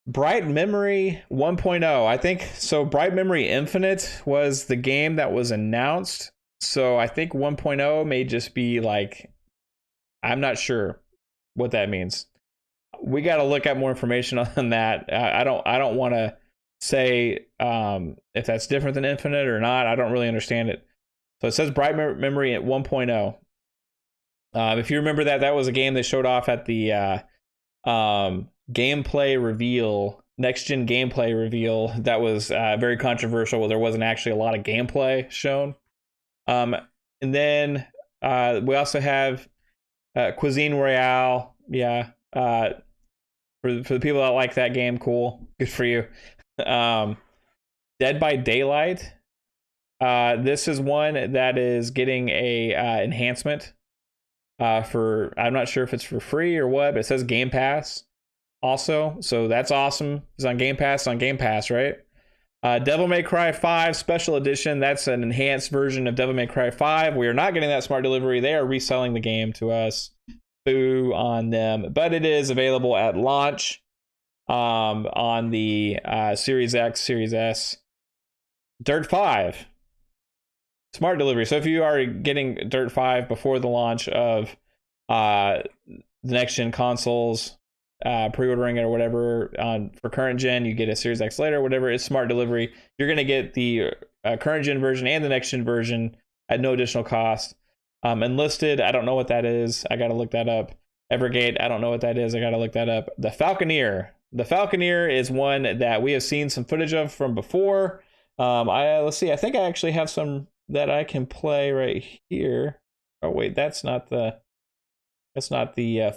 [SPEAKER 1] Bright Memory 1.0. I think so. Bright Memory Infinite was the game that was announced. So I think 1.0 may just be like, I'm not sure what that means. We got to look at more information on that. I don't want to say if that's different than Infinite or not. I don't really understand it. So it says Bright Memory at 1.0. If you remember that was a game they showed off at the gameplay reveal, next gen gameplay reveal, that was very controversial, where there wasn't actually a lot of gameplay shown. And then we also have Cuisine Royale. Yeah, for the people that like that game, cool, good for you. Dead by Daylight. This is one that is getting a enhancement for, I'm not sure if it's for free or what, but it says Game Pass also, so that's awesome. It's on Game Pass, right? Devil May Cry 5 Special Edition. That's an enhanced version of Devil May Cry 5. We are not getting that smart delivery. They are reselling the game to us. Boo on them. But it is available at launch on the Series X, Series S. Dirt 5 smart delivery. So if you are getting Dirt 5 before the launch of the next gen consoles, pre-ordering it or whatever, for current gen, you get a Series X later, whatever, it's smart delivery. You're going to get the current gen version and the next gen version at no additional cost. Enlisted, I don't know what that is. I got to look that up. Evergate, I don't know what that is. I got to look that up. The Falconeer. The Falconeer is one that we have seen some footage of from before. Let's see. I think I actually have some that I can play right here. Oh wait, that's not the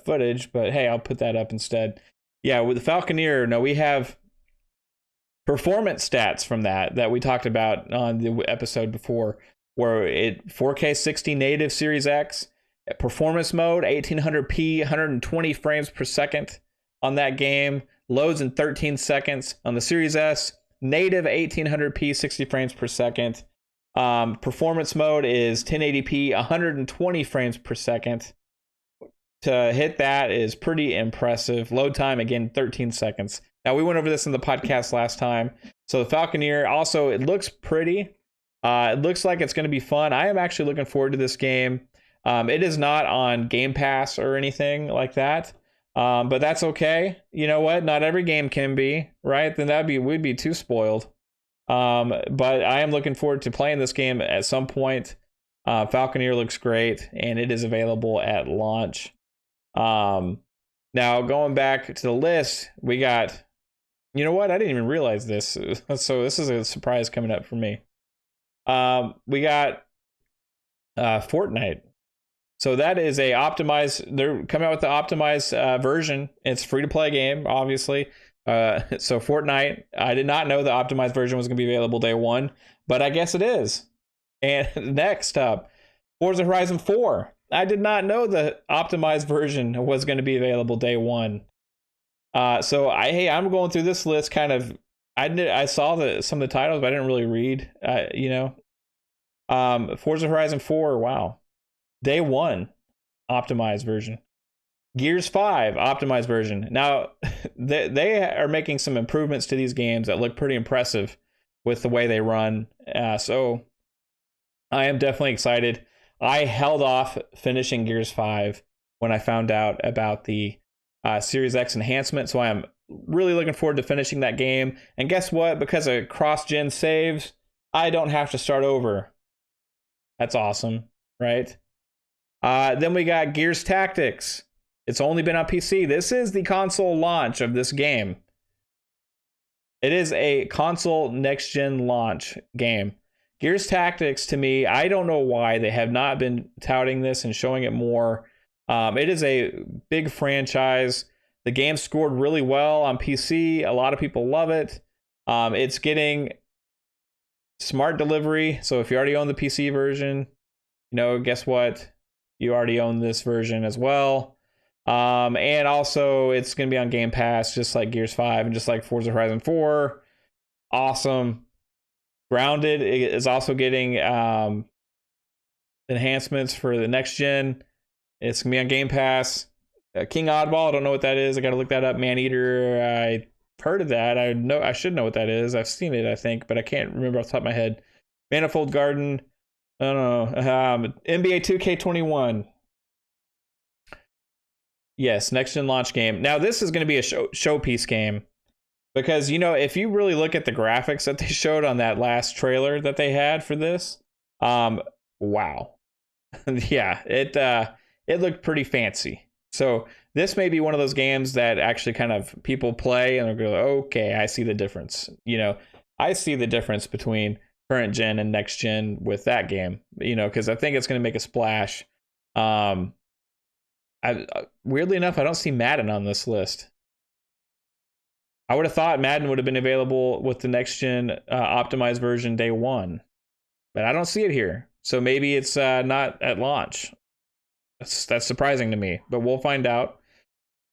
[SPEAKER 1] footage. But hey, I'll put that up instead. Yeah, with the Falconeer, no, we have performance stats from that we talked about on the episode before, where it 4K 60 native Series X, performance mode 1800p, 120 frames per second on that game, loads in 13 seconds. On the Series S, native 1800p, 60 frames per second. Performance mode is 1080p, 120 frames per second. To hit that is pretty impressive. Load time, again, 13 seconds. Now, we went over this in the podcast last time. So the Falconeer, also, it looks pretty. It looks like it's going to be fun. I am actually looking forward to this game. It is not on Game Pass or anything like that. But that's okay. You know what? Not every game can be, right? Then we'd be too spoiled. But I am looking forward to playing this game at some point. Falconeer looks great, and it is available at launch. Now, going back to the list, we got, you know what? I didn't even realize this. So this is a surprise coming up for me. We got Fortnite. So that is a optimized, they're coming out with the optimized version. It's free to play game, obviously. So Fortnite, I did not know the optimized version was going to be available day one, but I guess it is. And next up, Forza Horizon 4. I did not know the optimized version was going to be available day one. So I'm going through this list kind of. I saw some of the titles, but I didn't really read. Forza Horizon 4. Wow, day one, optimized version. Gears 5 optimized version. Now they are making some improvements to these games that look pretty impressive with the way they run. So I am definitely excited. I held off finishing Gears 5 when I found out about the Series X enhancement, so I am really looking forward to finishing that game. And guess what? Because of cross-gen saves, I don't have to start over. That's awesome, right? Then we got Gears Tactics. It's only been on PC. This is the console launch of this game. It is a console next-gen launch game. Gears Tactics, to me, I don't know why they have not been touting this and showing it more. It is a big franchise. The game scored really well on PC. A lot of people love it. It's getting smart delivery. So if you already own the PC version, guess what? You already own this version as well. And also, it's going to be on Game Pass, just like Gears 5 and just like Forza Horizon 4. Awesome. Grounded is also getting enhancements for the next gen. It's gonna be on Game Pass. King Oddball, I don't know what that is. I gotta look that up. Maneater, I heard of that. I should know what that is. I've seen it, I think, but I can't remember off the top of my head. Manifold Garden, I don't know. NBA 2K21. Yes, next gen launch game. Now this is gonna be a showpiece game. Because, if you really look at the graphics that they showed on that last trailer that they had for this, wow. Yeah, it looked pretty fancy. So this may be one of those games that actually kind of people play and they'll go, okay, I see the difference. I see the difference between current gen and next gen with that game, because I think it's going to make a splash. Weirdly enough, I don't see Madden on this list. I would have thought Madden would have been available with the next gen optimized version day one, but I don't see it here. So maybe it's not at launch. That's surprising to me, but we'll find out.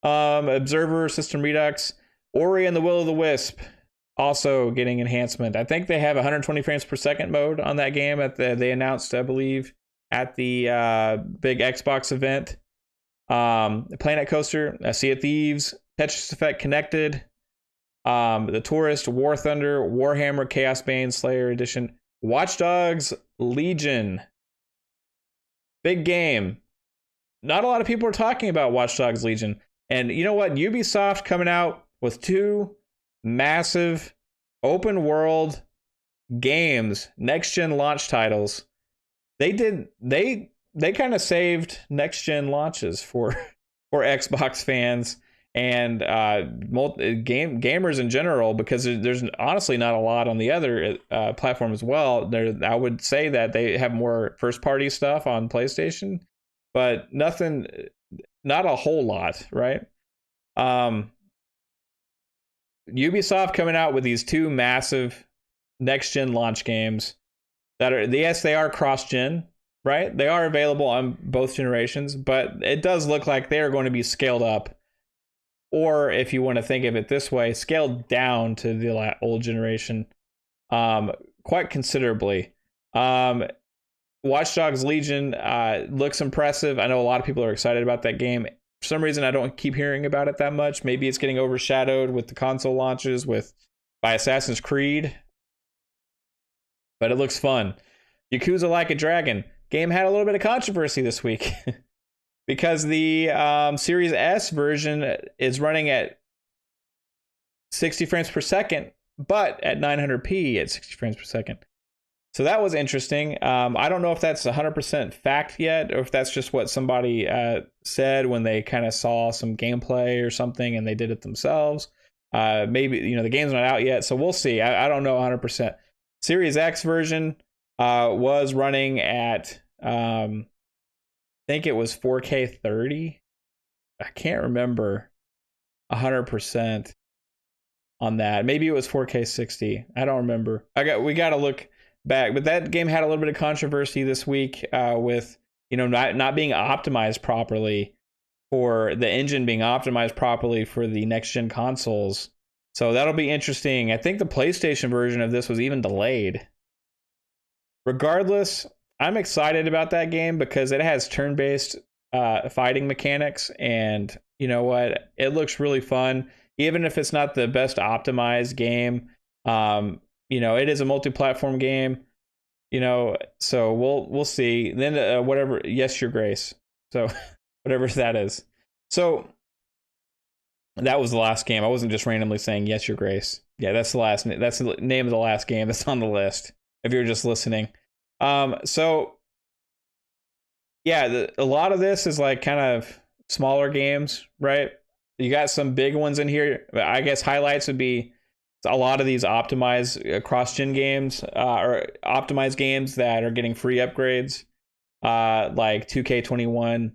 [SPEAKER 1] Observer, System Redux, Ori and the Will of the Wisp also getting enhancement. I think they have 120 frames per second mode on that game they announced, I believe, at the big Xbox event. Planet Coaster, Sea of Thieves, Tetris Effect Connected. The Tourist, War Thunder, Warhammer, Chaos Bane, Slayer Edition, Watchdogs Legion. Big game. Not a lot of people are talking about Watchdogs Legion. And you know what? Ubisoft coming out with 2 massive open world games, next gen launch titles, they kind of saved next gen launches for Xbox fans and gamers in general, because there's honestly not a lot on the other platform as well. I would say that they have more first party stuff on PlayStation, but not a whole lot, right? Ubisoft coming out with these two massive next gen launch games that are, yes, they are cross gen, right? They are available on both generations, but it does look like they are going to be scaled up, or if you want to think of it this way, scaled down to the old generation quite considerably. Watch Dogs Legion looks impressive. I know a lot of people are excited about that game. For some reason, I don't keep hearing about it that much. Maybe it's getting overshadowed with the console launches by Assassin's Creed, but it looks fun. Yakuza Like a Dragon game had a little bit of controversy this week because the Series S version is running at 60 frames per second, but at 900p at 60 frames per second. So that was interesting. I don't know if that's 100% fact yet, or if that's just what somebody said when they kind of saw some gameplay or something and they did it themselves. Maybe, the game's not out yet, so we'll see. I don't know 100%. Series X version was running at, I think it was 4K 30. I can't remember 100% on that. Maybe it was 4K 60. I don't remember. We got to look back, but that game had a little bit of controversy this week with not being optimized properly, for the engine being optimized properly for the next gen consoles. So that'll be interesting. I think the PlayStation version of this was even delayed. Regardless, I'm excited about that game because it has turn-based fighting mechanics, and you know what, it looks really fun, even if it's not the best optimized game. It is a multi-platform game, so we'll see. Then whatever, yes, your grace. So whatever that is. So that was the last game. I wasn't just randomly saying yes, your grace. Yeah, that's the name of the last game that's on the list, if you're just listening. So yeah, a lot of this is like kind of smaller games, right? You got some big ones in here. I guess highlights would be a lot of these optimized cross-gen games, or optimized games that are getting free upgrades, like 2K21.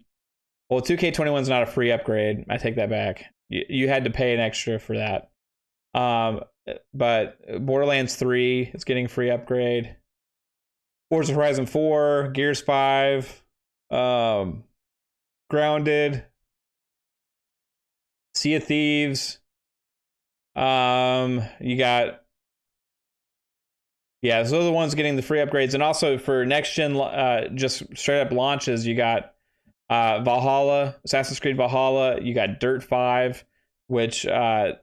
[SPEAKER 1] Well, 2K21 is not a free upgrade. I take that back. You had to pay an extra for that. But Borderlands 3 is getting free upgrade. Forza Horizon 4, Gears 5, Grounded, Sea of Thieves. You got, those are the ones getting the free upgrades. And also for next gen, just straight up launches, you got Valhalla, Assassin's Creed Valhalla. You got Dirt 5, which to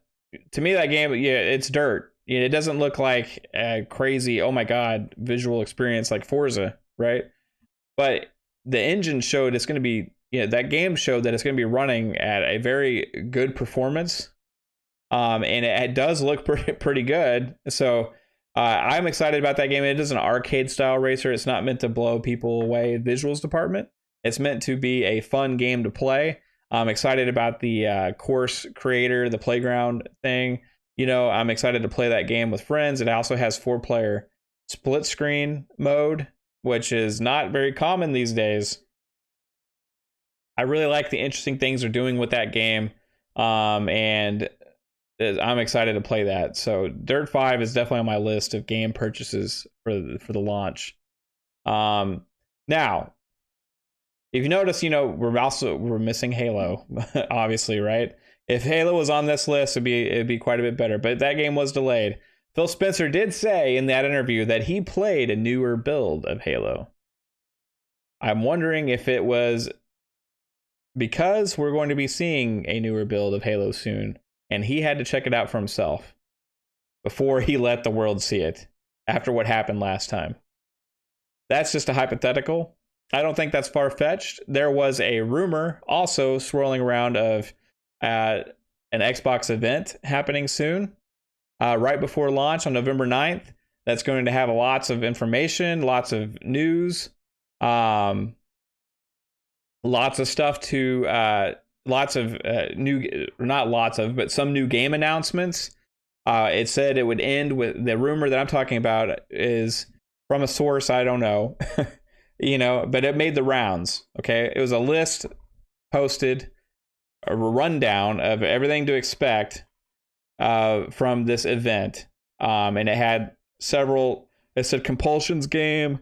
[SPEAKER 1] me, that game, it's dirt. It doesn't look like a crazy, oh my god, visual experience like Forza, right? But the engine showed it's going to be, that game showed that it's going to be running at a very good performance. And it does look pretty good. So I'm excited about that game. It is an arcade style racer. It's not meant to blow people away in visuals department. It's meant to be a fun game to play. I'm excited about the course creator, the playground thing. I'm excited to play that game with friends. It also has 4-player split screen mode, which is not very common these days. I really like the interesting things they're doing with that game. And I'm excited to play that. So Dirt 5 is definitely on my list of game purchases for the launch. Now, if you notice, we're missing Halo, obviously, right? If Halo was on this list, it'd be quite a bit better. But that game was delayed. Phil Spencer did say in that interview that he played a newer build of Halo. I'm wondering if it was because we're going to be seeing a newer build of Halo soon, and he had to check it out for himself before he let the world see it after what happened last time. That's just a hypothetical. I don't think that's far-fetched. There was a rumor also swirling around of an Xbox event happening soon, right before launch on November 9th. that's going to have lots of information, lots of news, lots of stuff to, lots of new, not lots of, but some new game announcements. It said it would end with, the rumor that I'm talking about is from a source I don't know, but it made the rounds. Okay, it was a list posted, a rundown of everything to expect from this event, and it had several. It said Compulsion's game.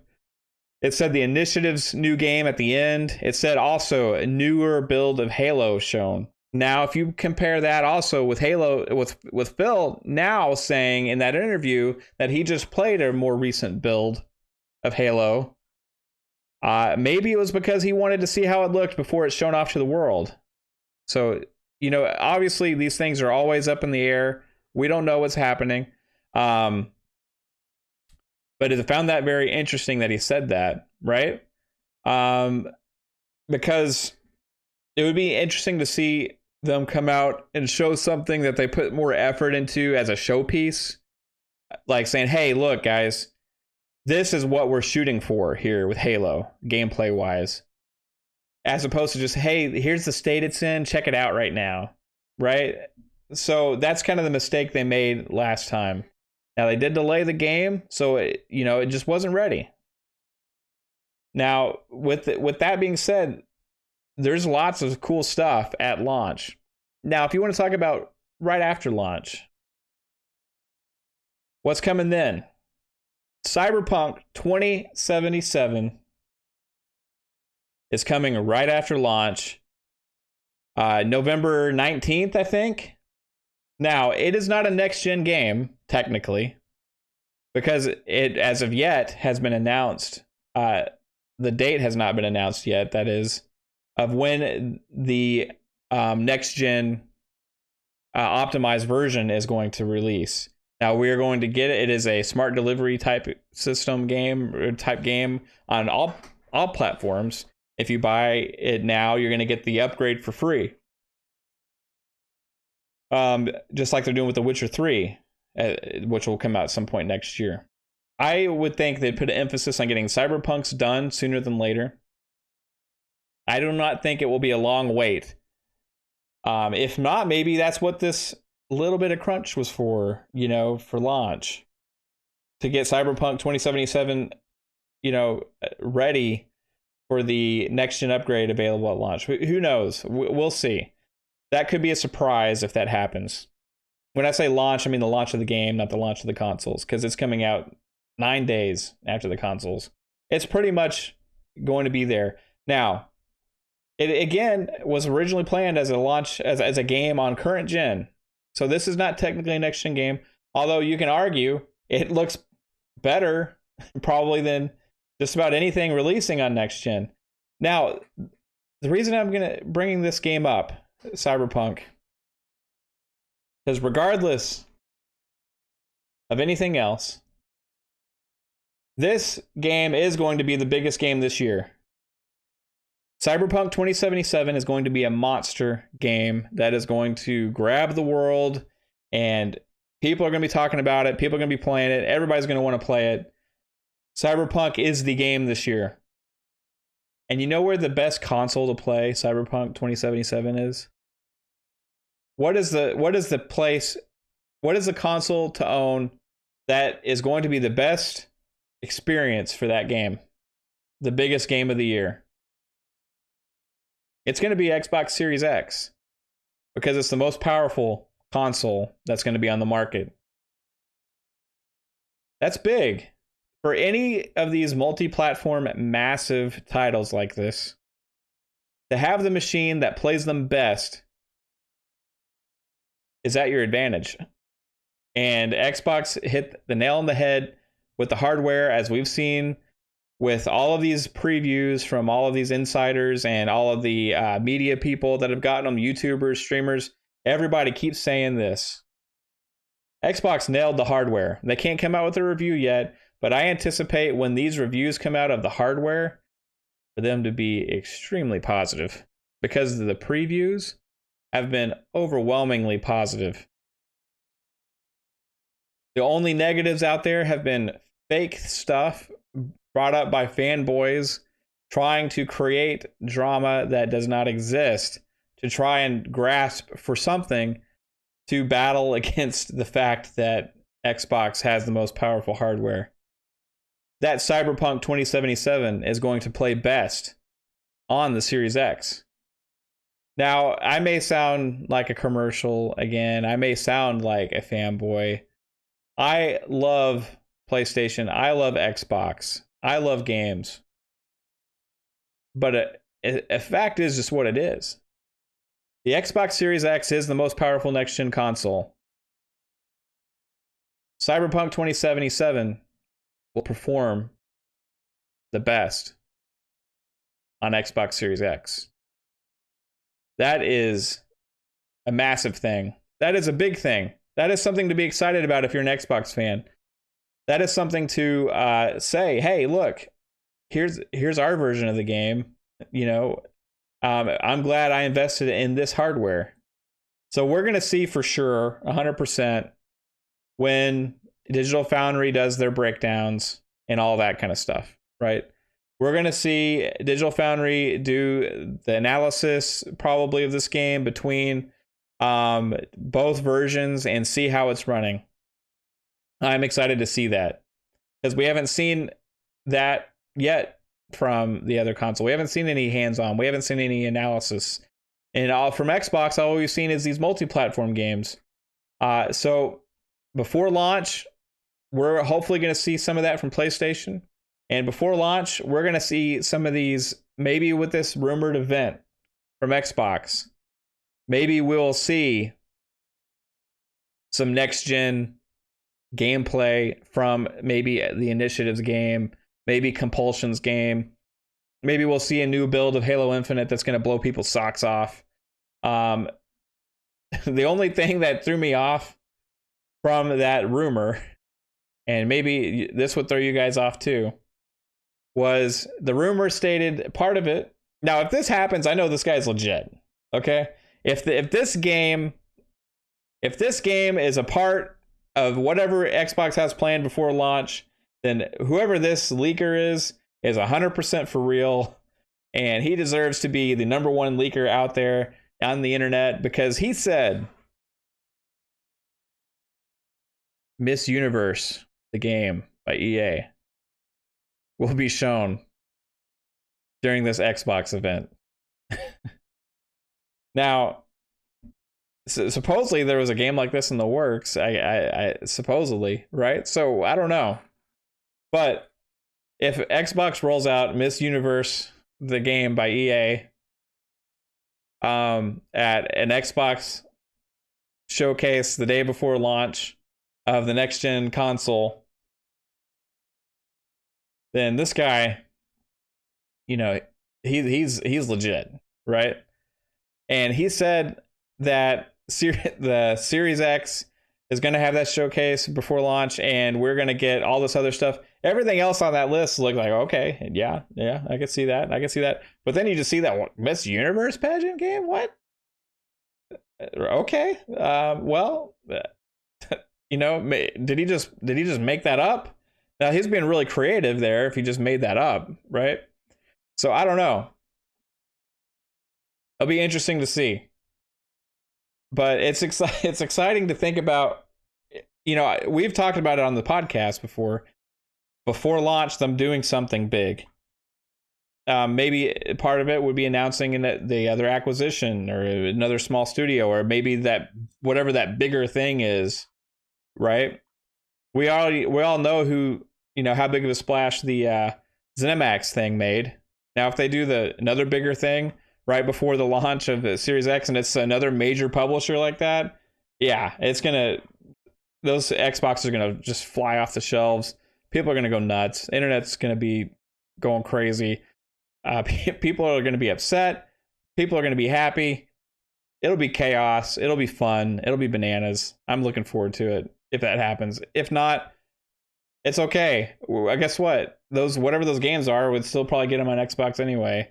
[SPEAKER 1] It said the Initiative's new game at the end. It said also a newer build of Halo shown. Now, if you compare that also with Halo, with Phil now saying in that interview that he just played a more recent build of Halo, maybe it was because he wanted to see how it looked before it's shown off to the world. So, obviously these things are always up in the air. We don't know what's happening. But I found that very interesting that he said that, right? Because it would be interesting to see them come out and show something that they put more effort into as a showpiece. Like saying, hey, look, guys, this is what we're shooting for here with Halo, gameplay-wise. As opposed to just, hey, here's the state it's in, check it out right now, right? So that's kind of the mistake they made last time. Now, they did delay the game, so it just wasn't ready. Now, with that being said, there's lots of cool stuff at launch. Now, if you want to talk about right after launch, what's coming then? Cyberpunk 2077 is coming right after launch, November 19th, I think. Now, it is not a next-gen game, technically, because it, as of yet, has been announced. The date has not been announced yet, that is, of when the next-gen optimized version is going to release. Now, we are going to get it. It is a smart delivery type system game, or type game on all platforms. If you buy it now, you're going to get the upgrade for free. Just like they're doing with The Witcher 3, which will come out at some point next year. I would think they'd put an emphasis on getting Cyberpunks done sooner than later. I do not think it will be a long wait. If not, maybe that's what this little bit of crunch was for, for launch. To get Cyberpunk 2077, ready for the next-gen upgrade available at launch. Who knows? We'll see. That could be a surprise if that happens. When I say launch, I mean the launch of the game, not the launch of the consoles, because it's coming out 9 days after the consoles. It's pretty much going to be there. Now, it again was originally planned as a launch, as a game on current gen. So this is not technically a next-gen game, although you can argue it looks better probably than just about anything releasing on next-gen. Now, the reason I'm bringing this game up, Cyberpunk, because regardless of anything else, this game is going to be the biggest game this year. Cyberpunk 2077 is going to be a monster game that is going to grab the world, and people are going to be talking about it. People are going to be playing it. Everybody's going to want to play it. Cyberpunk is the game this year. And you know where the best console to play Cyberpunk 2077 is? What is the console to own that is going to be the best experience for that game? The biggest game of the year. It's going to be Xbox Series X, because it's the most powerful console that's going to be on the market. That's big. For any of these multi-platform massive titles like this, to have the machine that plays them best is at your advantage. And Xbox hit the nail on the head with the hardware, as we've seen with all of these previews from all of these insiders and all of the media people that have gotten them, YouTubers, streamers. Everybody keeps saying this. Xbox nailed the hardware. They can't come out with a review yet, but I anticipate when these reviews come out of the hardware for them to be extremely positive, because the previews have been overwhelmingly positive. The only negatives out there have been fake stuff brought up by fanboys trying to create drama that does not exist to try and grasp for something to battle against the fact that Xbox has the most powerful hardware. That Cyberpunk 2077 is going to play best on the Series X. Now, I may sound like a commercial again. I may sound like a fanboy. I love PlayStation. I love Xbox. I love games. But a fact is just what it is. The Xbox Series X is the most powerful next-gen console. Cyberpunk 2077 will perform the best on Xbox Series X. That is a massive thing. That is a big thing. That is something to be excited about if you're an Xbox fan. That is something to say, hey, look, here's our version of the game. You know, I'm glad I invested in this hardware. So we're going to see for sure 100% when Digital Foundry does their breakdowns and all that kind of stuff, right? We're going to see Digital Foundry do the analysis probably of this game between both versions and see how it's running. I'm excited to see that because we haven't seen that yet from the other console. We haven't seen any hands-on. We haven't seen any analysis. And all from Xbox, all we've seen is these multi-platform games. So before launch, we're hopefully going to see some of that from PlayStation. And before launch, we're going to see some of these, maybe with this rumored event from Xbox. Maybe we'll see some next-gen gameplay from maybe the Initiative's game, maybe Compulsion's game. Maybe we'll see a new build of Halo Infinite that's going to blow people's socks off. The only thing that threw me off from that rumor, and maybe this would throw you guys off too, was the rumor stated part of it. Now, if this happens, I know this guy's legit. Okay, if this game is a part of whatever Xbox has planned before launch, then whoever this leaker is 100% for real, and he deserves to be the number one leaker out there on the internet because he said Miss Universe, the game by EA, will be shown during this Xbox event. Now, supposedly there was a game like this in the works. I supposedly, right? So I don't know, but if Xbox rolls out Miss Universe, the game by EA, at an Xbox showcase the day before launch of the next gen console, then this guy, you know, he's legit, right? And he said that the Series X is going to have that showcase before launch, and we're going to get all this other stuff. Everything else on that list looked like, okay, yeah, I could see that. But then you just see that Miss Universe pageant game? What? Okay. Well, you know, did he just make that up? Now, he's being really creative there if he just made that up, right? So I don't know. It'll be interesting to see. But it's exciting to think about. You know, we've talked about it on the podcast before. Before launch, them doing something big. Maybe part of it would be announcing the other acquisition or another small studio, or maybe that whatever that bigger thing is, right? We all know who, you know, how big of a splash the Zenimax thing made. Now, if they do another bigger thing right before the launch of the Series X, and it's another major publisher like that, yeah, those Xboxes are gonna just fly off the shelves. People are gonna go nuts. The internet's gonna be going crazy. People are gonna be upset. People are gonna be happy. It'll be chaos. It'll be fun. It'll be bananas. I'm looking forward to it if that happens. If not, it's okay. I guess what? Whatever those games are, would still probably get them on Xbox anyway.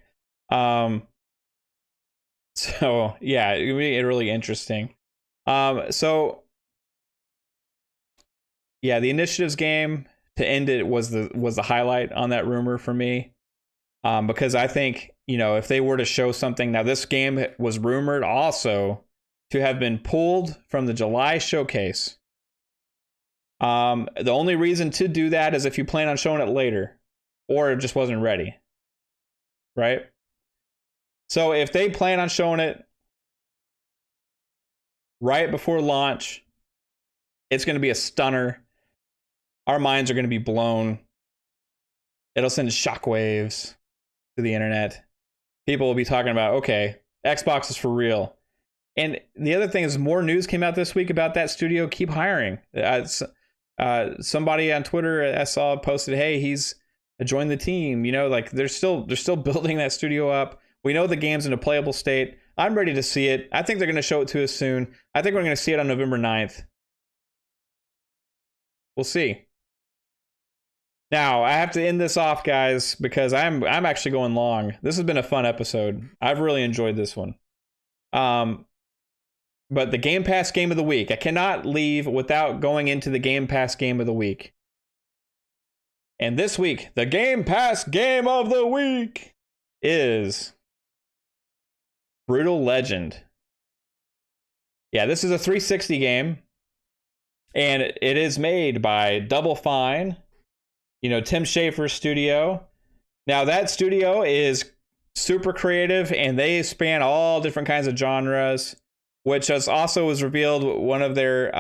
[SPEAKER 1] So yeah, it'll be really interesting. So yeah, the Initiatives game to end it was the highlight on that rumor for me. Because I think, you know, if they were to show something, now this game was rumored also to have been pulled from the July showcase. The only reason to do that is if you plan on showing it later, or it just wasn't ready, right? So if they plan on showing it right before launch, it's going to be a stunner. Our minds are going to be blown. It'll send shockwaves to the internet. People will be talking about, okay, Xbox is for real. And the other thing is, more news came out this week about that studio. Keep hiring. Somebody on Twitter I saw posted, hey, he's joined the team. You know, like they're still building that studio up. We know the game's in a playable state. I'm ready to see it. I think they're going to show it to us soon. I think we're going to see it on November 9th. We'll see. Now, I have to end this off, guys, because I'm actually going long. This has been a fun episode. I've really enjoyed this one. But the Game Pass Game of the Week. I cannot leave without going into the Game Pass Game of the Week. And this week, the Game Pass Game of the Week is Brutal Legend. Yeah, this is a 360 game. And it is made by Double Fine. You know, Tim Schafer's studio. Now, that studio is super creative, and they span all different kinds of genres, which also was revealed one of their,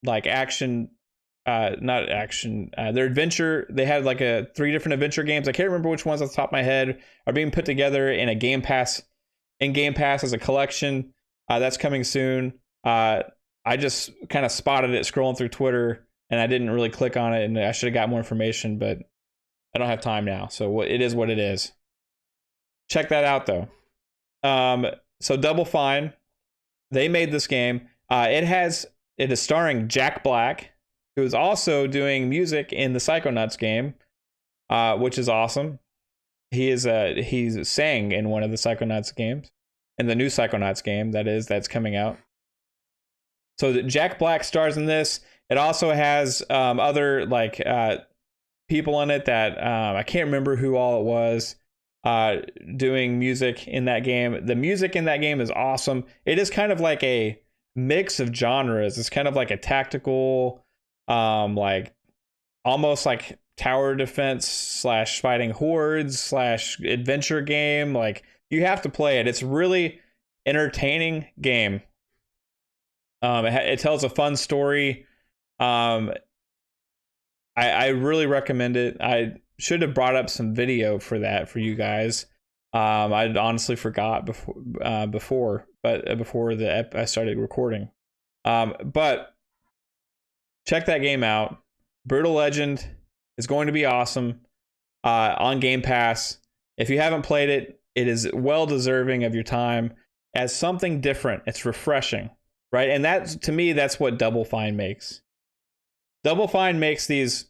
[SPEAKER 1] like, action, not action, their adventure. They had, like, 3 different adventure games. I can't remember which ones off the top of my head are being put together in a Game Pass, as a collection. That's coming soon. I just kind of spotted it scrolling through Twitter, and I didn't really click on it, and I should have got more information, but I don't have time now. So it is what it is. Check that out, though. So Double Fine, they made this game. It is starring Jack Black, who is also doing music in the Psychonauts game, which is awesome. He's sang in one of the Psychonauts games, in the new Psychonauts game that's coming out. So Jack Black stars in this. It also has other like people in it that I can't remember who all it was doing music in that game. The music in that game is awesome. It is kind of like a mix of genres. It's kind of like a tactical, like almost like tower defense / fighting hordes / adventure game. Like, you have to play it. It's really entertaining game. It tells a fun story. I really recommend it. I should have brought up some video for that for you guys. I honestly forgot before I started recording. But check that game out. Brutal Legend is going to be awesome on Game Pass. If you haven't played it, it is well deserving of your time as something different. It's refreshing, right? And that, to me, that's what Double Fine makes. Double Fine makes these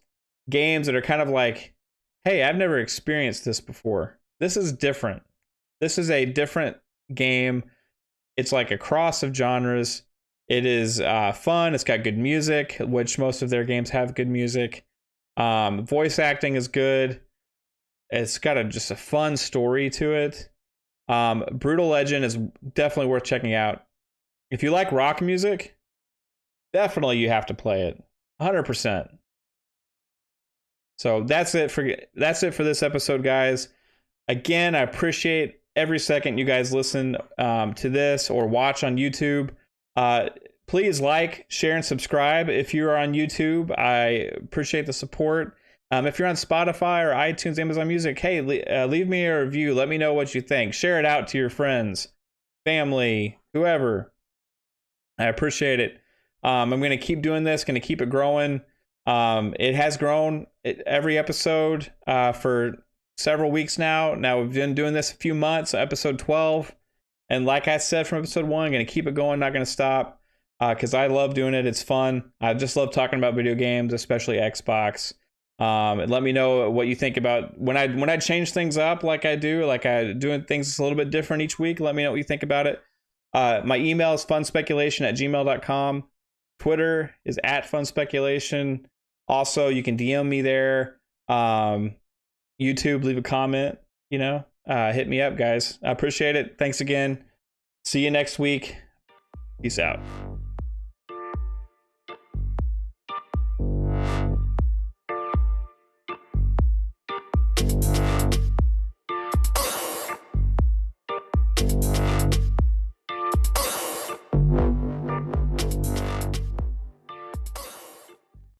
[SPEAKER 1] games that are kind of like, hey, I've never experienced this before. This is different. This is a different game. It's like a cross of genres. It is fun. It's got good music, which most of their games have good music. Voice acting is good. It's got just a fun story to it. Brutal Legend is definitely worth checking out. If you like rock music, definitely you have to play it. 100%. So that's it for this episode, guys. Again, I appreciate every second you guys listen to this or watch on YouTube. Please like, share, and subscribe if you are on YouTube. I appreciate the support. If you're on Spotify or iTunes, Amazon Music, hey, leave me a review. Let me know what you think. Share it out to your friends, family, whoever. I appreciate it. I'm going to keep doing this, going to keep it growing. It has grown every episode for several weeks now. Now, we've been doing this a few months, episode 12. And like I said from episode 1, I'm going to keep it going, not going to stop, because I love doing it. It's fun. I just love talking about video games, especially Xbox. And let me know what you think about when I change things up like I do, like I doing things a little bit different each week. Let me know what you think about it. My email is funspeculation@gmail.com. Twitter is at Fun Speculation. Also, you can DM me there. YouTube, leave a comment. Hit me up, guys. I appreciate it. Thanks again. See you next week. Peace out.